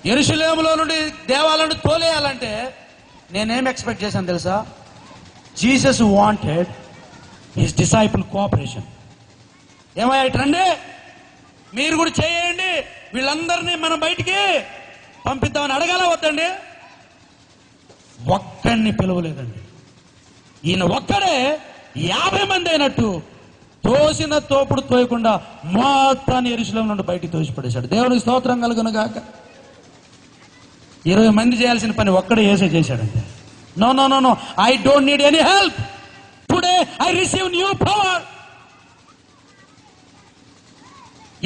యెరూషలేములో నుండి దేవాలయాన్ని తోలేయాలంటే నేనేం ఎక్స్పెక్ట్ చేశాను తెలుసా? Jesus wanted his disciple cooperation. ఏమయ్యా ఇట్రండి, మీరు కూడా చేయండి, వీళ్ళందరినీ మనం బయటికి పంపిద్దామని అడగాల వద్దండి? ఒక్కడిని పిలవలేదండి. ఈయన ఒక్కడే 50 మంది అయినట్టు తోసిన తోపుడు తోయకుండా మొత్తాన్ని యెరూషలేము నుండి బయటికి తోసిపడేశాడు. దేవునికి స్తోత్రం కలుగును గాక. 20 మంది చేయాల్సిన పని ఒక్కడే యేసే చేశాడంటే. No no no no, I don't need any help. Today I receive new power.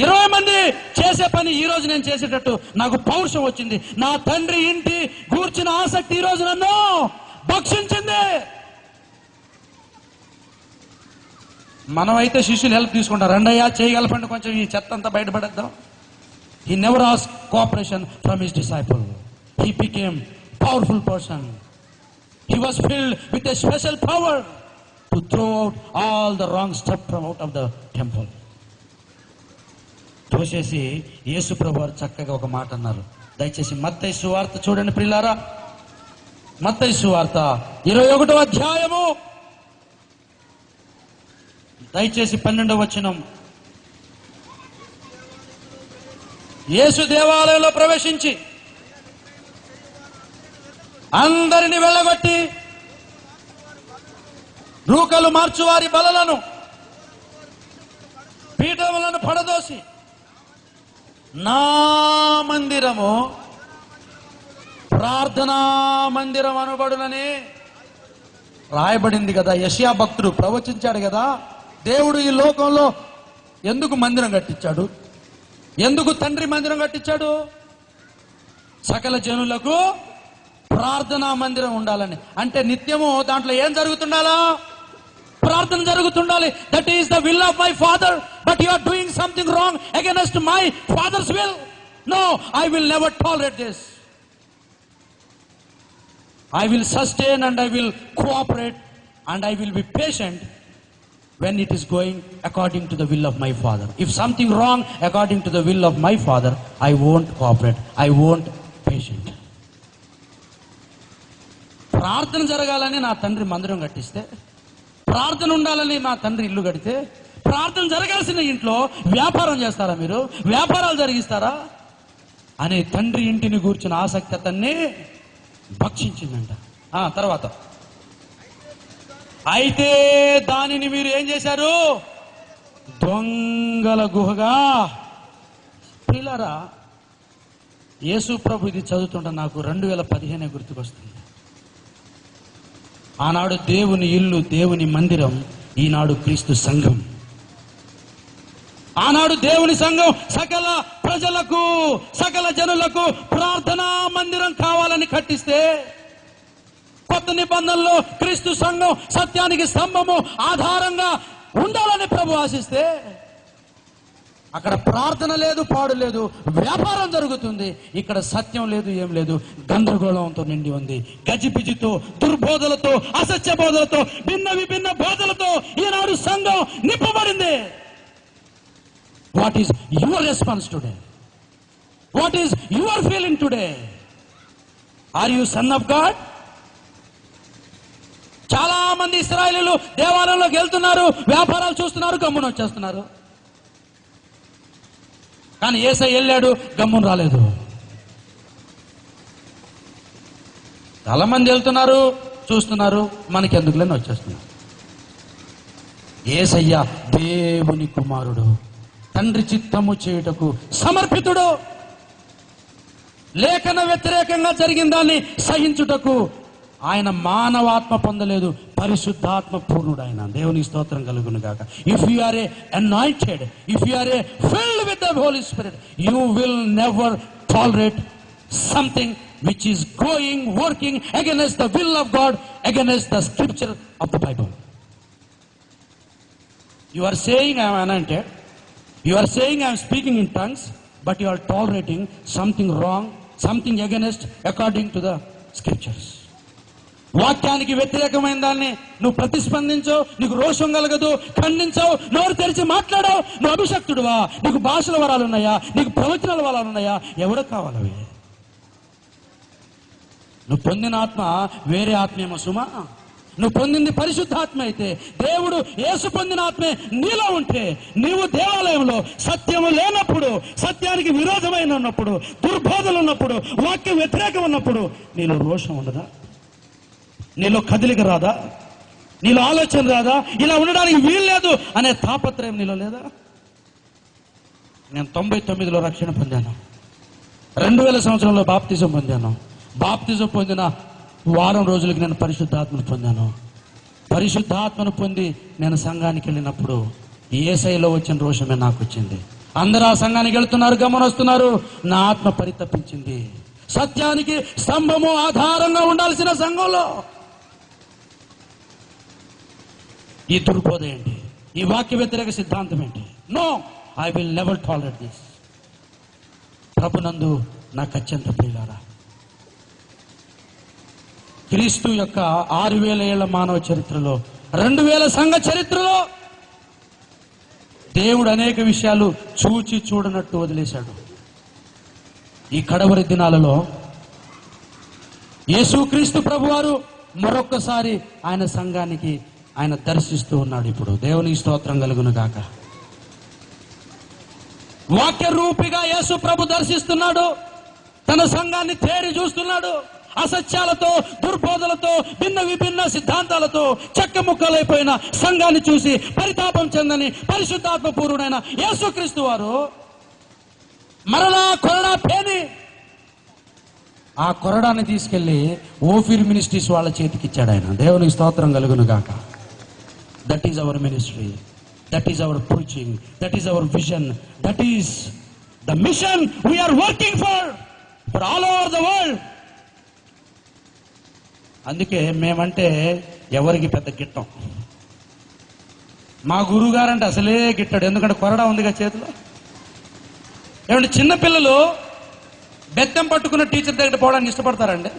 20 మంది చేసే పని ఈ రోజు నేను చేసేటట్టు నాకు పౌరుషం వచ్చింది. నా తండ్రి ఇంటి గూర్చిన ఆసక్తి ఈ రోజు నన్ను భక్షించింది. మనమైతే శిష్యులు హెల్ప్ తీసుకుంటారు. రండయ్యా చేయగలపండి, కొంచెం ఈ చెత్త అంతా బయటపడేద్దాం. He never ask cooperation from his disciple. He became powerful person. He was filled with a special power to throw out all the wrong step from out of the temple. తోసేసి యేసు ప్రభు వారు చక్కగా ఒక మాట అన్నారు. దయచేసి మత్తయి సువార్త చూడండి ప్రియులారా. మత్తయి సువార్త 21వ అధ్యాయము దయచేసి 12వ వచనం. యేసు దేవాలయంలో ప్రవేశించి అందరిని వెళ్ళగొట్టి రూకలు మార్చువారి బలలను పీఠములను పడదోసి నా మందిరము ప్రార్థనా మందిరం అనబడునని రాయబడింది కదా. యెషయా భక్తుడు ప్రవచించాడు కదా, దేవుడు ఈ లోకంలో ఎందుకు మందిరం కట్టించాడు? ఎందుకు తండ్రి మందిరం కట్టించాడు? సకల జనులకు ప్రార్థనా మందిరం ఉండాలని. అంటే నిత్యము దాంట్లో ఏం జరుగుతుండాలా? ప్రార్థన జరుగుతుండాలి. That is the will of my father, but you are doing something wrong against my father's will. No, I will never tolerate this. I will sustain and I will cooperate and I will be patient when it is going according to the will of my Father. If something wrong according to the will of my Father, I won't cooperate. I won't patient. ప్రార్థన జరగాలని నా తండ్రి మందిరం కట్టిస్తే, ప్రార్థన ఉండాలని నా తండ్రి ఇల్లు కడితే, ప్రార్థన జరగాల్సిన ఇంట్లో వ్యాపారం చేస్తారా మీరు? వ్యాపారాలు జరిగిస్తారా అనే తండ్రి ఇంటిని గూర్చిన ఆసక్తి అతన్ని భక్షించిందంట. తర్వాత అయితే దానిని మీరు ఏం చేశారు? దొంగల గుహగా. పిల్లరా, యేసు ప్రభు ఇది చదువుతుంటే నాకు 2015 గుర్తుకొస్తుంది. ఆనాడు దేవుని ఇల్లు, దేవుని మందిరం, ఈనాడు క్రీస్తు సంఘం. ఆనాడు దేవుని సంఘం సకల ప్రజలకు, సకల జనులకు ప్రార్థనా మందిరం కావాలని కట్టిస్తే, కొత్త నిబంధనలో క్రీస్తు సంఘం సత్యానికి స్తంభము ఆధారంగా ఉండాలని ప్రభు ఆశిస్తే, అక్కడ ప్రార్థన లేదు, పాడు లేదు, వ్యాపారం జరుగుతుంది. ఇక్కడ సత్యం లేదు, ఏం లేదు, గందరగోళంతో నిండి ఉంది. గజిబిజితో, దుర్బోధలతో, అసత్య బోధలతో, భిన్న విభిన్న బోధలతో ఈనాడు సంఘం నింపబడింది. What is your response today? What is your feeling today? Are you son of God? చాలా మంది ఇశ్రాయేలీయులు దేవాలయంలోకి వెళ్తున్నారు, వ్యాపారాలు చూస్తున్నారు, గమ్మున వచ్చేస్తున్నారు. కానీ యేసయ్య వెళ్ళాడు, గమ్మున రాలేదు. చాలా మంది వెళ్తున్నారు, చూస్తున్నారు, మనకెందుకులేని వచ్చేస్తున్నారు. యేసయ్య దేవుని కుమారుడు, తండ్రి చిత్తము చేయుటకు సమర్పితుడు, లేఖన వ్యతిరేకంగా జరిగిన దాన్ని సహించుటకు ఆయన మానవాత్మ పొందలేదు, పరిశుద్ధాత్మ పూర్ణుడు ఆయన. దేవునికి స్తోత్రం కలుగును గాక. If you are a anointed, if you are a filled with the Holy Spirit, you will never tolerate something which is going, working against the will of God, against the scripture of the Bible. You are saying I am anointed, you are saying I am speaking in tongues, but you are tolerating something wrong, something against according to the scriptures. వాక్యానికి వ్యతిరేకమైన దాన్ని నువ్వు ప్రతిస్పందించవు, నీకు రోషం కలగదు, ఖండించవు, నోరు తెరిచి మాట్లాడవు. నువ్వు అభిషక్తుడువా? నీకు భాషల వరాలు ఉన్నాయా? నీకు ప్రవచనాల వరాలు ఉన్నాయా? ఎవడో కావాలవి? నువ్వు పొందిన ఆత్మ వేరే ఆత్మేమో సుమా. నువ్వు పొందింది పరిశుద్ధాత్మ అయితే, దేవుడు యేసు పొందిన ఆత్మే నీలో ఉంటే, నీవు దేవాలయంలో సత్యము లేనప్పుడు, సత్యానికి విరోధమైన ఉన్నప్పుడు, దుర్బోధలు ఉన్నప్పుడు, వాక్యం వ్యతిరేకం ఉన్నప్పుడు నీలో రోషం ఉండదా? నీలో కదలిక రాదా? నీలో ఆలోచన రాదా? ఇలా ఉండడానికి వీల్లేదు అనే తాపత్రయం నీలో లేదా? నేను 99లో రక్షణ పొందాను, 2000 సంవత్సరంలో బాప్తిజం పొందాను. బాప్తిజం పొందిన వారం రోజులకి నేను పరిశుద్ధాత్మను పొందాను. పరిశుద్ధాత్మను పొంది నేను సంఘానికి వెళ్ళినప్పుడు యేసయ్యలో వచ్చిన రోషమే నాకు వచ్చింది. అందరూ ఆ సంఘానికి వెళ్తున్నారు, గమనిస్తున్నారు, నా ఆత్మ పరితపించింది. సత్యానికి స్తంభము ఆధారంగా ఉండాల్సిన సంఘంలో ఈ దుర్బోధ ఏంటి? ఈ వాక్య వ్యతిరేక సిద్ధాంతం ఏంటి? No, I will never tolerate this. ప్రభునందు నాకు అత్యంత ప్రియులారా, క్రీస్తు యొక్క 6000 ఏళ్ల మానవ చరిత్రలో, 2000 సంఘ చరిత్రలో దేవుడు అనేక విషయాలు చూచి చూడనట్టు వదిలేశాడు. ఈ కడవరి దినాలలో యేసుక్రీస్తు ప్రభువారు మరొక్కసారి ఆయన సంఘానికి ఆయన దర్శిస్తూ ఉన్నాడు. ఇప్పుడు దేవునికి స్తోత్రం కలుగును గాక. వాక్య రూపిగా యేసు ప్రభు దర్శిస్తున్నాడు. తన సంఘాన్ని తేరి చూస్తున్నాడు. అసత్యాలతో, దుర్బోధలతో, భిన్న విభిన్న సిద్ధాంతాలతో చెక్కముక్కలైపోయిన సంఘాన్ని చూసి పరితాపం చెందని పరిశుద్ధాత్మ పూర్ణుడైన యేసుక్రీస్తు వారు మరలా కొరడా పేని ఆ కొరడాన్ని తీసుకెళ్లి ఓఫీర్ మినిస్ట్రీస్ వాళ్ళ చేతికి ఇచ్చాడు ఆయన. దేవునికి స్తోత్రం కలుగును గాక. That is our ministry, that is our preaching, that is our vision, that is the mission we are working for all over the world. అందుకే మేమంటే ఎవరికి పెద్ద గిట్టం. మా గురువు గారంటే అసలే గిట్టాడు, ఎందుకంటే కొరడా ఉందిగా చేతిలో. ఏమంటే చిన్నపిల్లలు బెత్తం పట్టుకున్న టీచర్ దగ్గర పోవడానికి ఇష్టపడతారండి?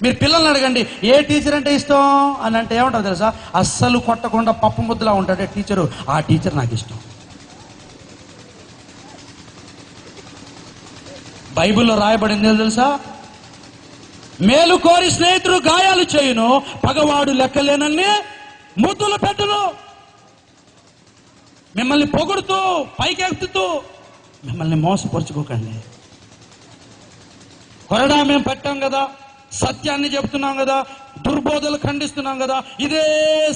మీరు పిల్లల్ని అడగండి ఏ టీచర్ అంటే ఇష్టం అని అంటే ఏమంటారు తెలుసా? అస్సలు కొట్టకుండా పప్పు ముద్దలా ఉంటాడే టీచరు, ఆ టీచర్ నాకు ఇష్టం. బైబిల్లో రాయబడింది తెలుసా? మేలు కోరి స్నేహితుడు గాయాలు చేయును, పగవాడు లెక్కలేనన్ని ముద్దులు పెట్టును. మిమ్మల్ని పొగుడుతూ పైకెత్తుతూ మిమ్మల్ని మోసపరుచుకోకండి. కొరడా మేము పట్టాం కదా, సత్యాన్ని చెప్తున్నాం కదా, దుర్బోధలు ఖండిస్తున్నాం కదా, ఇదే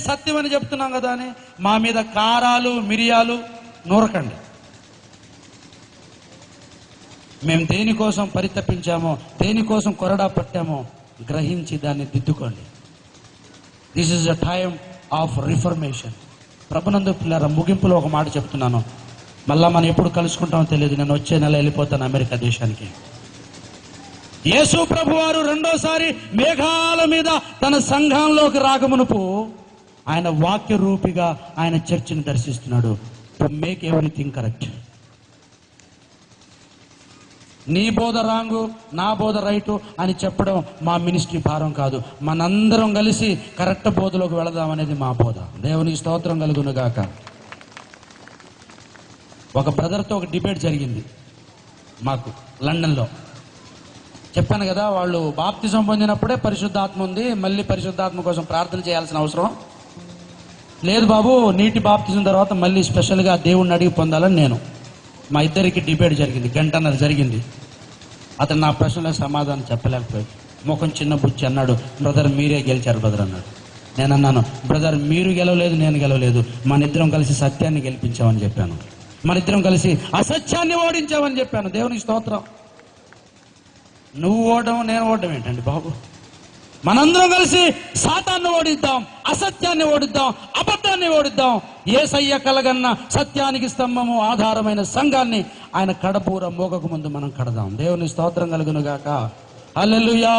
సత్యం అని చెప్తున్నాం కదా అని మా మీద కారాలు మిరియాలు నూరకండి. మేము దేనికోసం పరితపించామో, దేనికోసం కొరడా పట్టామో గ్రహించి దాన్ని దిద్దుకోండి. This is a time of reformation. ప్రభునందు పిల్లల ముగింపులో ఒక మాట చెప్తున్నాను. మళ్ళా మనం ఎప్పుడు కలుసుకుంటామో తెలియదు. నేను వచ్చే నెల వెళ్ళిపోతాను అమెరికా దేశానికి. యేసు ప్రభు వారు రెండోసారి మేఘాల మీద తన సంఘంలోకి రాకమునుపు ఆయన వాక్య రూపిగా ఆయన చర్చిని దర్శిస్తున్నాడు. To make everything correct. నీ బోధ రాంగు, నా బోధ రైటు అని చెప్పడం మా మినిస్ట్రీ భారం కాదు. మనందరం కలిసి కరెక్ట్ బోధలోకి వెళదామనేది మా బోధ. దేవునికి స్తోత్రం కలుగును గాక. ఒక బ్రదర్తో ఒక డిబేట్ జరిగింది మాకు లండన్లో. చెప్పాను కదా, వాళ్ళు బాప్తిజం పొందినప్పుడే పరిశుద్ధాత్మ ఉంది, మళ్ళీ పరిశుద్ధాత్మ కోసం ప్రార్థన చేయాల్సిన అవసరం లేదు బాబు, నీటి బాప్తిజం తర్వాత మళ్ళీ స్పెషల్గా దేవుణ్ణి అడిగి పొందాలని నేను. మా ఇద్దరికి డిబేట్ జరిగింది, గంటన్నర జరిగింది. అతను నా ప్రశ్నలకు సమాధానం చెప్పలేకపోయాడు. ముఖం చిన్న బుచ్చి అన్నాడు, బ్రదర్ మీరే గెలిచారు బ్రదర్ అన్నాడు. నేను అన్నాను, బ్రదర్ మీరు గెలవలేదు, నేను గెలవలేదు, మన ఇద్దరం కలిసి సత్యాన్ని గెలిపించామని చెప్పాను. మన ఇద్దరం కలిసి అసత్యాన్ని ఓడించామని చెప్పాను. దేవునికి స్తోత్రం. నువ్వు ఓడడం నేను ఓడడం ఏంటండి బాబు? మనందరం కలిసి సాతాన్ని ఓడిద్దాం, అసత్యాన్ని ఓడిద్దాం, అబద్ధాన్ని ఓడిద్దాం. యేసయ్య కలగన్న సత్యానికి స్తంభము ఆధారమైన సంఘాన్ని ఆయన కడపూర మోగకు ముందు మనం కడదాం. దేవుని స్తోత్రం కలుగును గాక. హల్లెలూయా.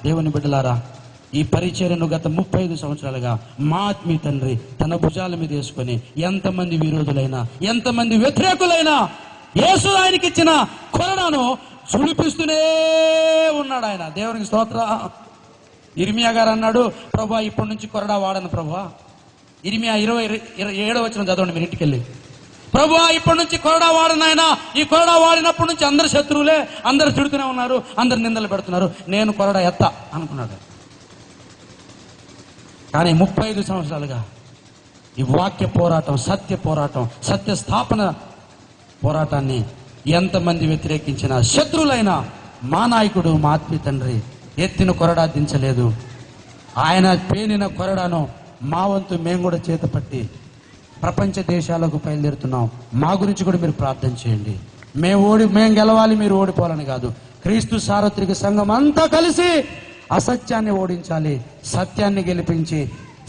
దేవుని బిడ్డలారా, ఈ పరిచర్యను గత 35 సంవత్సరాలుగా మా ఆత్మీయ తండ్రి తన భుజాల మీద వేసుకొని ఎంతమంది విరోధులైనా, ఎంతమంది వ్యతిరేకులైనా యేసు ఆయనకి ఇచ్చిన కొరడాను చుడిపిస్తూనే ఉన్నాడు ఆయన. దేవునికి స్తోత్రం. ఇర్మియా గారు అన్నాడు, ప్రభా ఇప్పటి నుంచి కొరడా వాడను ప్రభా. ఇర్మియా 27 చదవండి మీరు ఇంటికి వెళ్ళి. ప్రభువా ఇప్పటి నుంచి కొరడా వాడను ఆయన. ఈ కొరడా వాడినప్పటి నుంచి అందరు శత్రువులే, అందరు తిడుతూనే ఉన్నారు, అందరు నిందలు పెడుతున్నారు, నేను కొరడా ఎత్తా అనుకున్నాడు. కానీ 35 సంవత్సరాలుగా ఈ వాక్య పోరాటం, సత్య పోరాటం, సత్య స్థాపన పోరాటాన్ని ఎంతమంది వ్యతిరేకించిన శత్రువులైనా మా నాయకుడు, మా ఆత్మీయ తండ్రి ఎత్తిన కొరడా దించలేదు. ఆయన పేనిన కొరడాను మా వంతు మేము కూడా చేతపట్టి ప్రపంచ దేశాలకు బయలుదేరుతున్నాం. మా గురించి కూడా మీరు ప్రార్థన చేయండి. మేము గెలవాలి, మీరు ఓడిపోవాలని కాదు. క్రీస్తు సార్వత్రిక సంఘం అంతా కలిసి అసత్యాన్ని ఓడించాలి, సత్యాన్ని గెలిపించి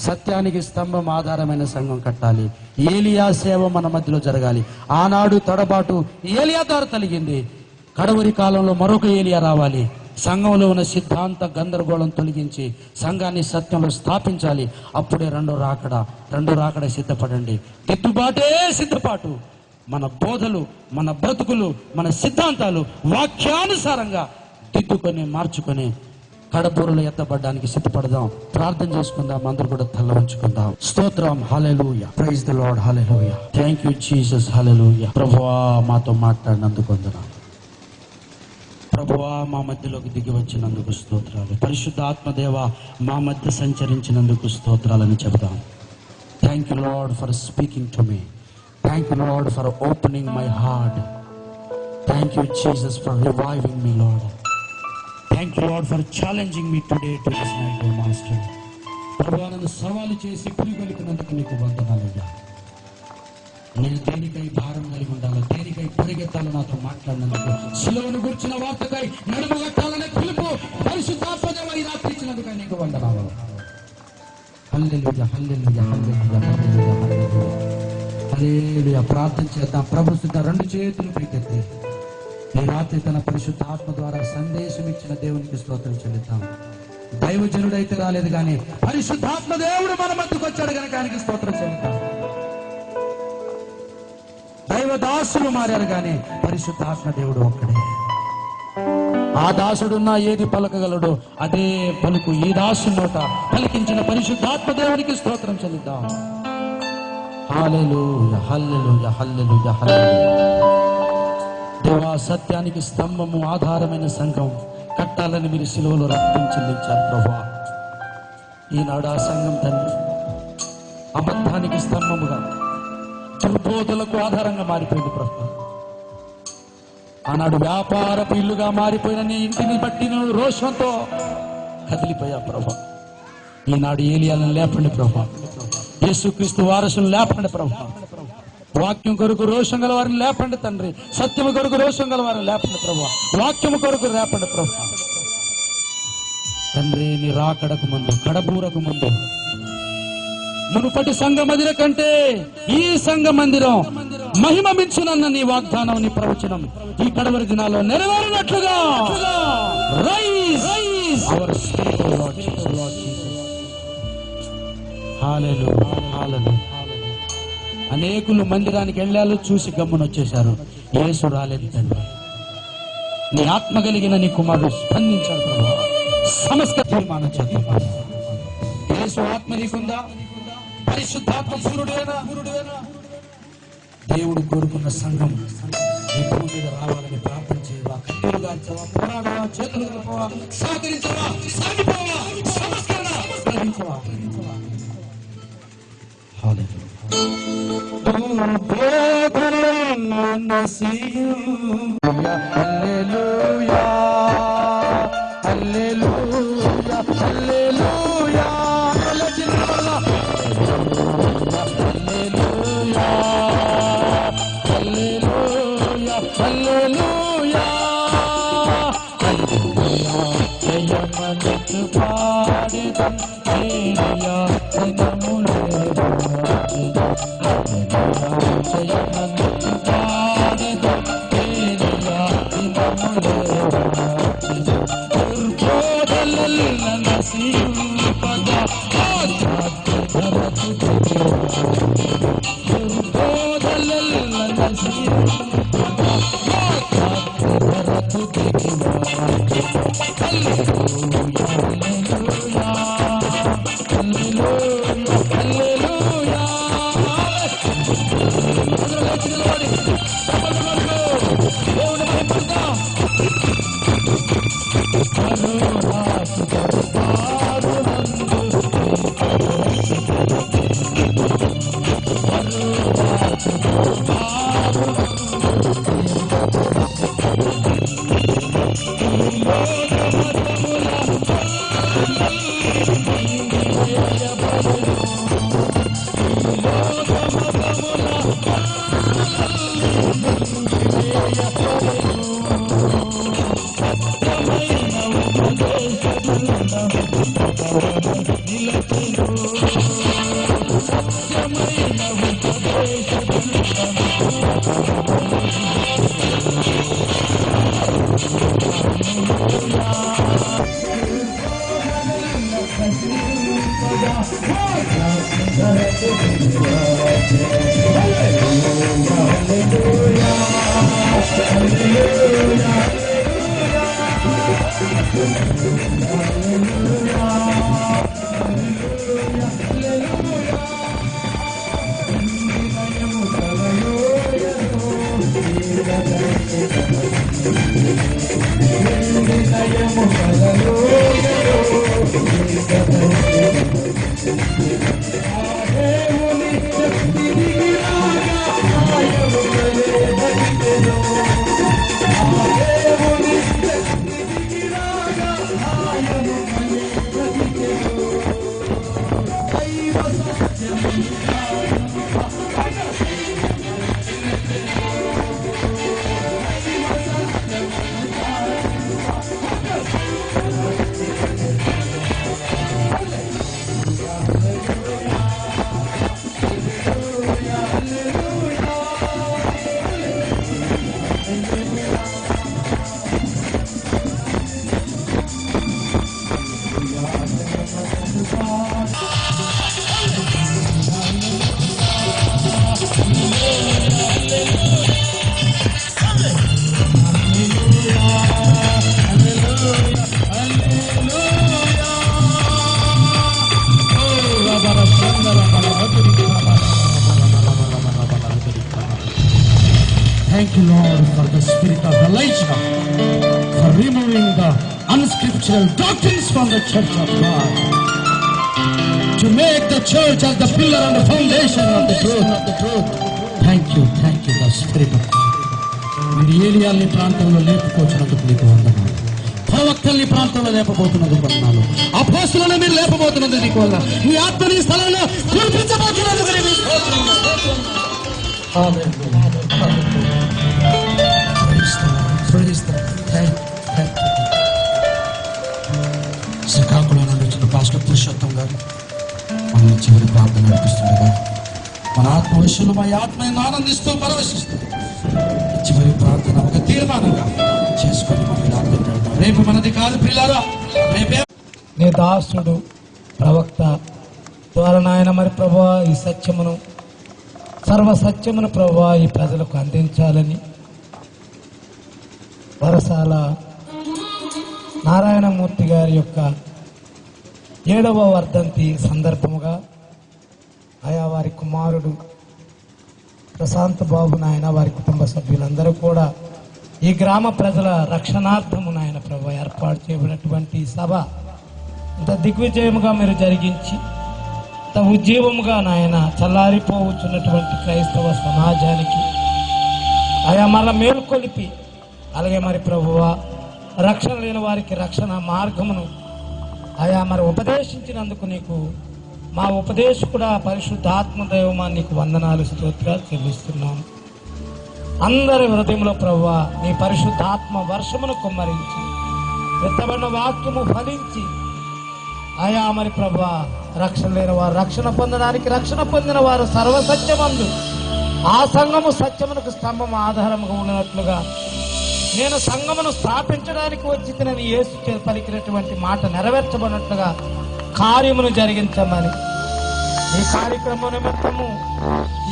సత్యానికి స్తంభం ఆధారమైన సంఘం కట్టాలి. ఏలియా సేవ మన మధ్యలో జరగాలి. ఆనాడు తడబాటు ఏలియా ద్వారా తొలగింది. కడవరి కాలంలో మరొక ఏలియా రావాలి. సంఘంలో ఉన్న సిద్ధాంత గందరగోళం తొలగించి సంఘాన్ని సత్యంలో స్థాపించాలి. అప్పుడే రెండో రాకడ సిద్ధపడండి. దిద్దుబాటే సిద్ధపాటు. మన బోధలు, మన బ్రతుకులు, మన సిద్ధాంతాలు వాక్యానుసారంగా దిద్దుకొని మార్చుకొని కడబూరలు ఎత్తబడడానికి సిద్ధపడదాం. ప్రార్థన చేసుకుందాం. అందరూ కూడా తల వంచుకుందాం. స్తోత్రం. Hallelujah. Praise the Lord. Hallelujah. Thank you Jesus. Hallelujah. ప్రభువా మాతో మాట్లాడినందుకు వందనాలు. ప్రభువా మా మధ్యలోకి దిగి వచ్చినందుకు స్తోత్రాలు. పరిశుద్ధ ఆత్మదేవ మా మధ్య సంచరించినందుకు స్తోత్రాలని చెబుదాం. Thank you lord for speaking to me. Thank you lord for opening my heart. Thank you, Jesus, for reviving me, Lord. Thank you, Lord, for challenging me today to this night, oh Master. ప్రభువా, నన్ను సవాలు చేసి పులిగొలిపినందుకు నీకు వందనాలయ్యా. నేను దేనికై భారం కలిగి ఉండాలో, దేనికై పరిగెత్తాలో నాతో మాట్లాడినందుకు, శిలువను గుర్చిన వార్తకై నడుము కట్టాలనే పిలుపు పరిశుద్ధాత్మదేవ ఈ రాత్రి ఇచ్చినందుకై నీకు వందనాలు. హల్లెలూయా, హల్లెలూయా, హల్లెలూయా, హల్లెలూయా, హల్లెలూయా, హల్లెలూయా. ప్రార్థన చేద్దాం. ప్రభు సిద్ధ రెండు చేతులు పైకెత్తి ఈ రాత్రి తన పరిశుద్ధాత్మ ద్వారా సందేశం ఇచ్చిన దేవునికి స్తోత్రం చెల్లిద్దాం. దైవజనుడైతే రాలేదు కానీ పరిశుద్ధాత్మ దేవుడు మన మధ్యకు వచ్చాడు కనుక ఆయనకి స్తోత్రం చెల్లిద్దాం. దైవ దాసులు మారారు కానీ పరిశుద్ధాత్మ దేవుడు ఒక్కడే. ఆ దాసుడున్నా ఏది పలకగలడు అదే పలుకు ఈ దాసు నోట పలికించిన పరిశుద్ధాత్మ దేవునికి స్తోత్రం చెల్లిద్దాం. హల్లెలూయా, హల్లెలూయా, హల్లెలూయా, హల్లెలూయా. దేవా, సత్యానికి స్తంభము ఆధారమైన సంఘం కట్టాలని మీరు శిలువలో రక్తం చెల్లించారు ప్రభువా. ఈనాడు ఆ సంఘం తండ్రి అబద్ధానికి స్తంభముగా, దుర్బోధలకు ఆధారంగా మారిపోయింది ప్రభు. ఆనాడు వ్యాపారపు ఇల్లుగా మారిపోయిన నీ ఇంటిని బట్టి నువ్వు రోషంతో కదిలిపోయా ప్రభు. ఈనాడు ఏలియాలను లేపండి ప్రభు. యేసుక్రీస్తు వారసులను లేపండి ప్రభు. వాక్యం కొరకు రోషం గల వారిని లేపండి తండ్రి. సత్యము కొరకు రోషం గల వారిని లేపండి ప్రభు. వాక్యము కొరకు లేపండి ప్రభు. తండ్రి, నీ రాకడకు ముందు, కడబూరకు ముందు, మునుపటి సంఘ మందిరం కంటే ఈ సంఘ మందిరం మహిమ మించునన్న నీ వాగ్దానం, నీ ప్రవచనం ఈ కడవరి దినాల్లో నెరవేరినట్లుగా raise our spirit Lord Jesus. Hallelujah, hallelujah. అనేకులు మందిరానికి వెళ్ళాలో చూసి గమ్మునొచ్చేశారు. యేసు రాలేదు తండ్రి. నీ ఆత్మ కలిగిన నీ కుమారుడు స్పందించాడు ప్రభు. సమస్త తీర్మానం చేద్దాం. యేసు ఆత్మ నీకుందా? పరిశుద్ధాత్మ పూర్ణుడేనా? దేవుడు కోరుకున్న సంఘం ఈ భూమి మీద రావాలని ప్రార్థన చేయవా? కన్నీరు గార్చవా? పోరాడవా? చేతులు కలపవా? సహకరించవా? సాగిపోవా? సమస్కరణ గ్రహించవా? హల్లెలూయా. హల్లెలూయా, హల్లెలూయా, హల్లెలూయా. హల్లెలూయా, హల్లెలూయా, హల్లెలూయా. జయమనితు పాడెదం హల్లెలూయా దినములే. జయమనితు పాడెదం హల్లెలూయా దినములే. దుర్బోధలల్ల నసియుపగా ఆచార్య ధరతు దుర్బోధలల్ల నసియుపగా ఆచార్య ధరతు హల్లెలూయా, హల్లెలూయా, హల్లెలూయా, హల్లెలూయా. అందరూ లేచి నిలబడి దేవుని మహిమపరుద్దాం. కరుణాసు దర్బారునందు కరుణాసు you, Lord, for the spirit of Elijah, for removing the unscriptural doctrines from the church of God, to make the church as the pillar and the foundation of the truth. Thank you, the spirit of God. మీరు ఏలియాని ప్రాంతంలో లేపుకొచ్చినందుకు నీకు వందనాలు. ప్రవక్తల్ని ప్రాంతంలో లేపబోతున్నందుకు వందనాలు. అపోస్తలులను మీరు లేపబోతున్నందుకు నీకు వందనాలు. మీ ఆత్మని స్థలంలో కురిపించబోతున్నందుకు నీకు స్తోత్రములు. శ్రీకాకుళం నుండి వచ్చిన పాస్టర్ పురుషోత్తం గారు మనల్ని చివరి ప్రార్థన నడిపిస్తుండగా మన ఆత్మ విషయంలో మా ఆత్మని ఆనందిస్తూ పరవశిస్తూ చివరి ప్రార్థన ఒక తీర్మానంగా చేసుకొని మనం రేపు మనది కాదు పిల్లారా, రేపే నీ దాసుడు ప్రవక్త ద్వారా నాయన మరి ప్రభువా ఈ సత్యమును సర్వ సత్యమును ప్రభువా ఈ ప్రజలకు అందించాలని వరసాల నారాయణమూర్తి గారి యొక్క 7వ వర్ధంతి సందర్భముగా ఆయా వారి కుమారుడు ప్రశాంత్ బాబు నాయన వారి కుటుంబ సభ్యులందరూ కూడా ఈ గ్రామ ప్రజల రక్షణార్థము నాయన ప్రభు ఏర్పాటు చేయబడినటువంటి సభ ఇంత దిగ్విజయముగా మీరు జరిగించి ఇంత ఉజ్జీవముగా నాయన చల్లారిపోవచ్చున్నటువంటి క్రైస్తవ సమాజానికి ఆయా మళ్ళా మేలుకొలిపి అలాగే మరి ప్రభువా రక్షణ లేని వారికి రక్షణ మార్గమును ఆయా మరి ఉపదేశించినందుకు నీకు మా ఉపదేశకుడా పరిశుద్ధాత్మ దైవమా నీకు వందనాలు స్తోత్రాలు చెల్లిస్తున్నాము. అందరి హృదయంలో ప్రభువా నీ పరిశుద్ధాత్మ వర్షమును కుమ్మరించి విత్తబడిన వాక్యము ఫలించి ఆయా మరి ప్రభువా రక్షణ లేని వారు రక్షణ పొందడానికి రక్షణ పొందిన వారు సర్వసత్యమందు ఆ సంఘము సత్యమునకు స్తంభం ఆధారముగా ఉన్నట్లుగా నేను సంఘమును స్థాపించడానికి వచ్చిందని యేసు పలికినటువంటి మాట నెరవేర్చబడినట్లుగా కార్యమును జరిగించమని ఈ కార్యక్రమం నిమిత్తము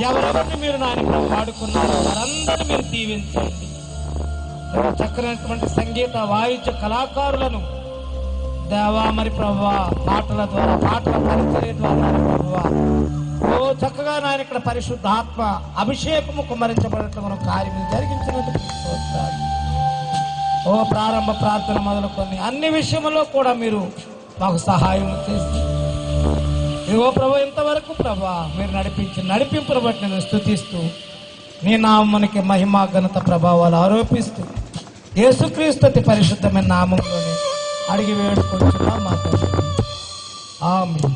ఎవరెవరిని మీరు నాయన వాడుకున్నారో వారందరూ మీరు దీవించండి. చక్కనటువంటి సంగీత వాయిద్య కళాకారులను దేవా మరి ప్రభువా పాటల ద్వారా పాటల పరిచర్య ద్వారా ప్రభువా ఓ చక్కగా నాయన ఇక్కడ పరిశుద్ధాత్మ అభిషేకము కుమ్మరించబడటం మనం కార్యము జరిగించినందుకు ఓ ప్రారంభ ప్రార్థన మొదలుకొని అన్ని విషయంలో కూడా మీరు మాకు సహాయం చేసి ఇదిగో ప్రభు ఇంతవరకు ప్రభా మీరు నడిపింపును బట్టి నేను స్తుతిస్తూ నీ నామానికి మహిమ ఘనత ప్రభావాలు ఆరోపిస్తూ యేసుక్రీస్తు అతి పరిశుద్ధమైన నామంలోనే అడిగి వేడుకుంటున్నా మాట్లాడు ఆమేన్.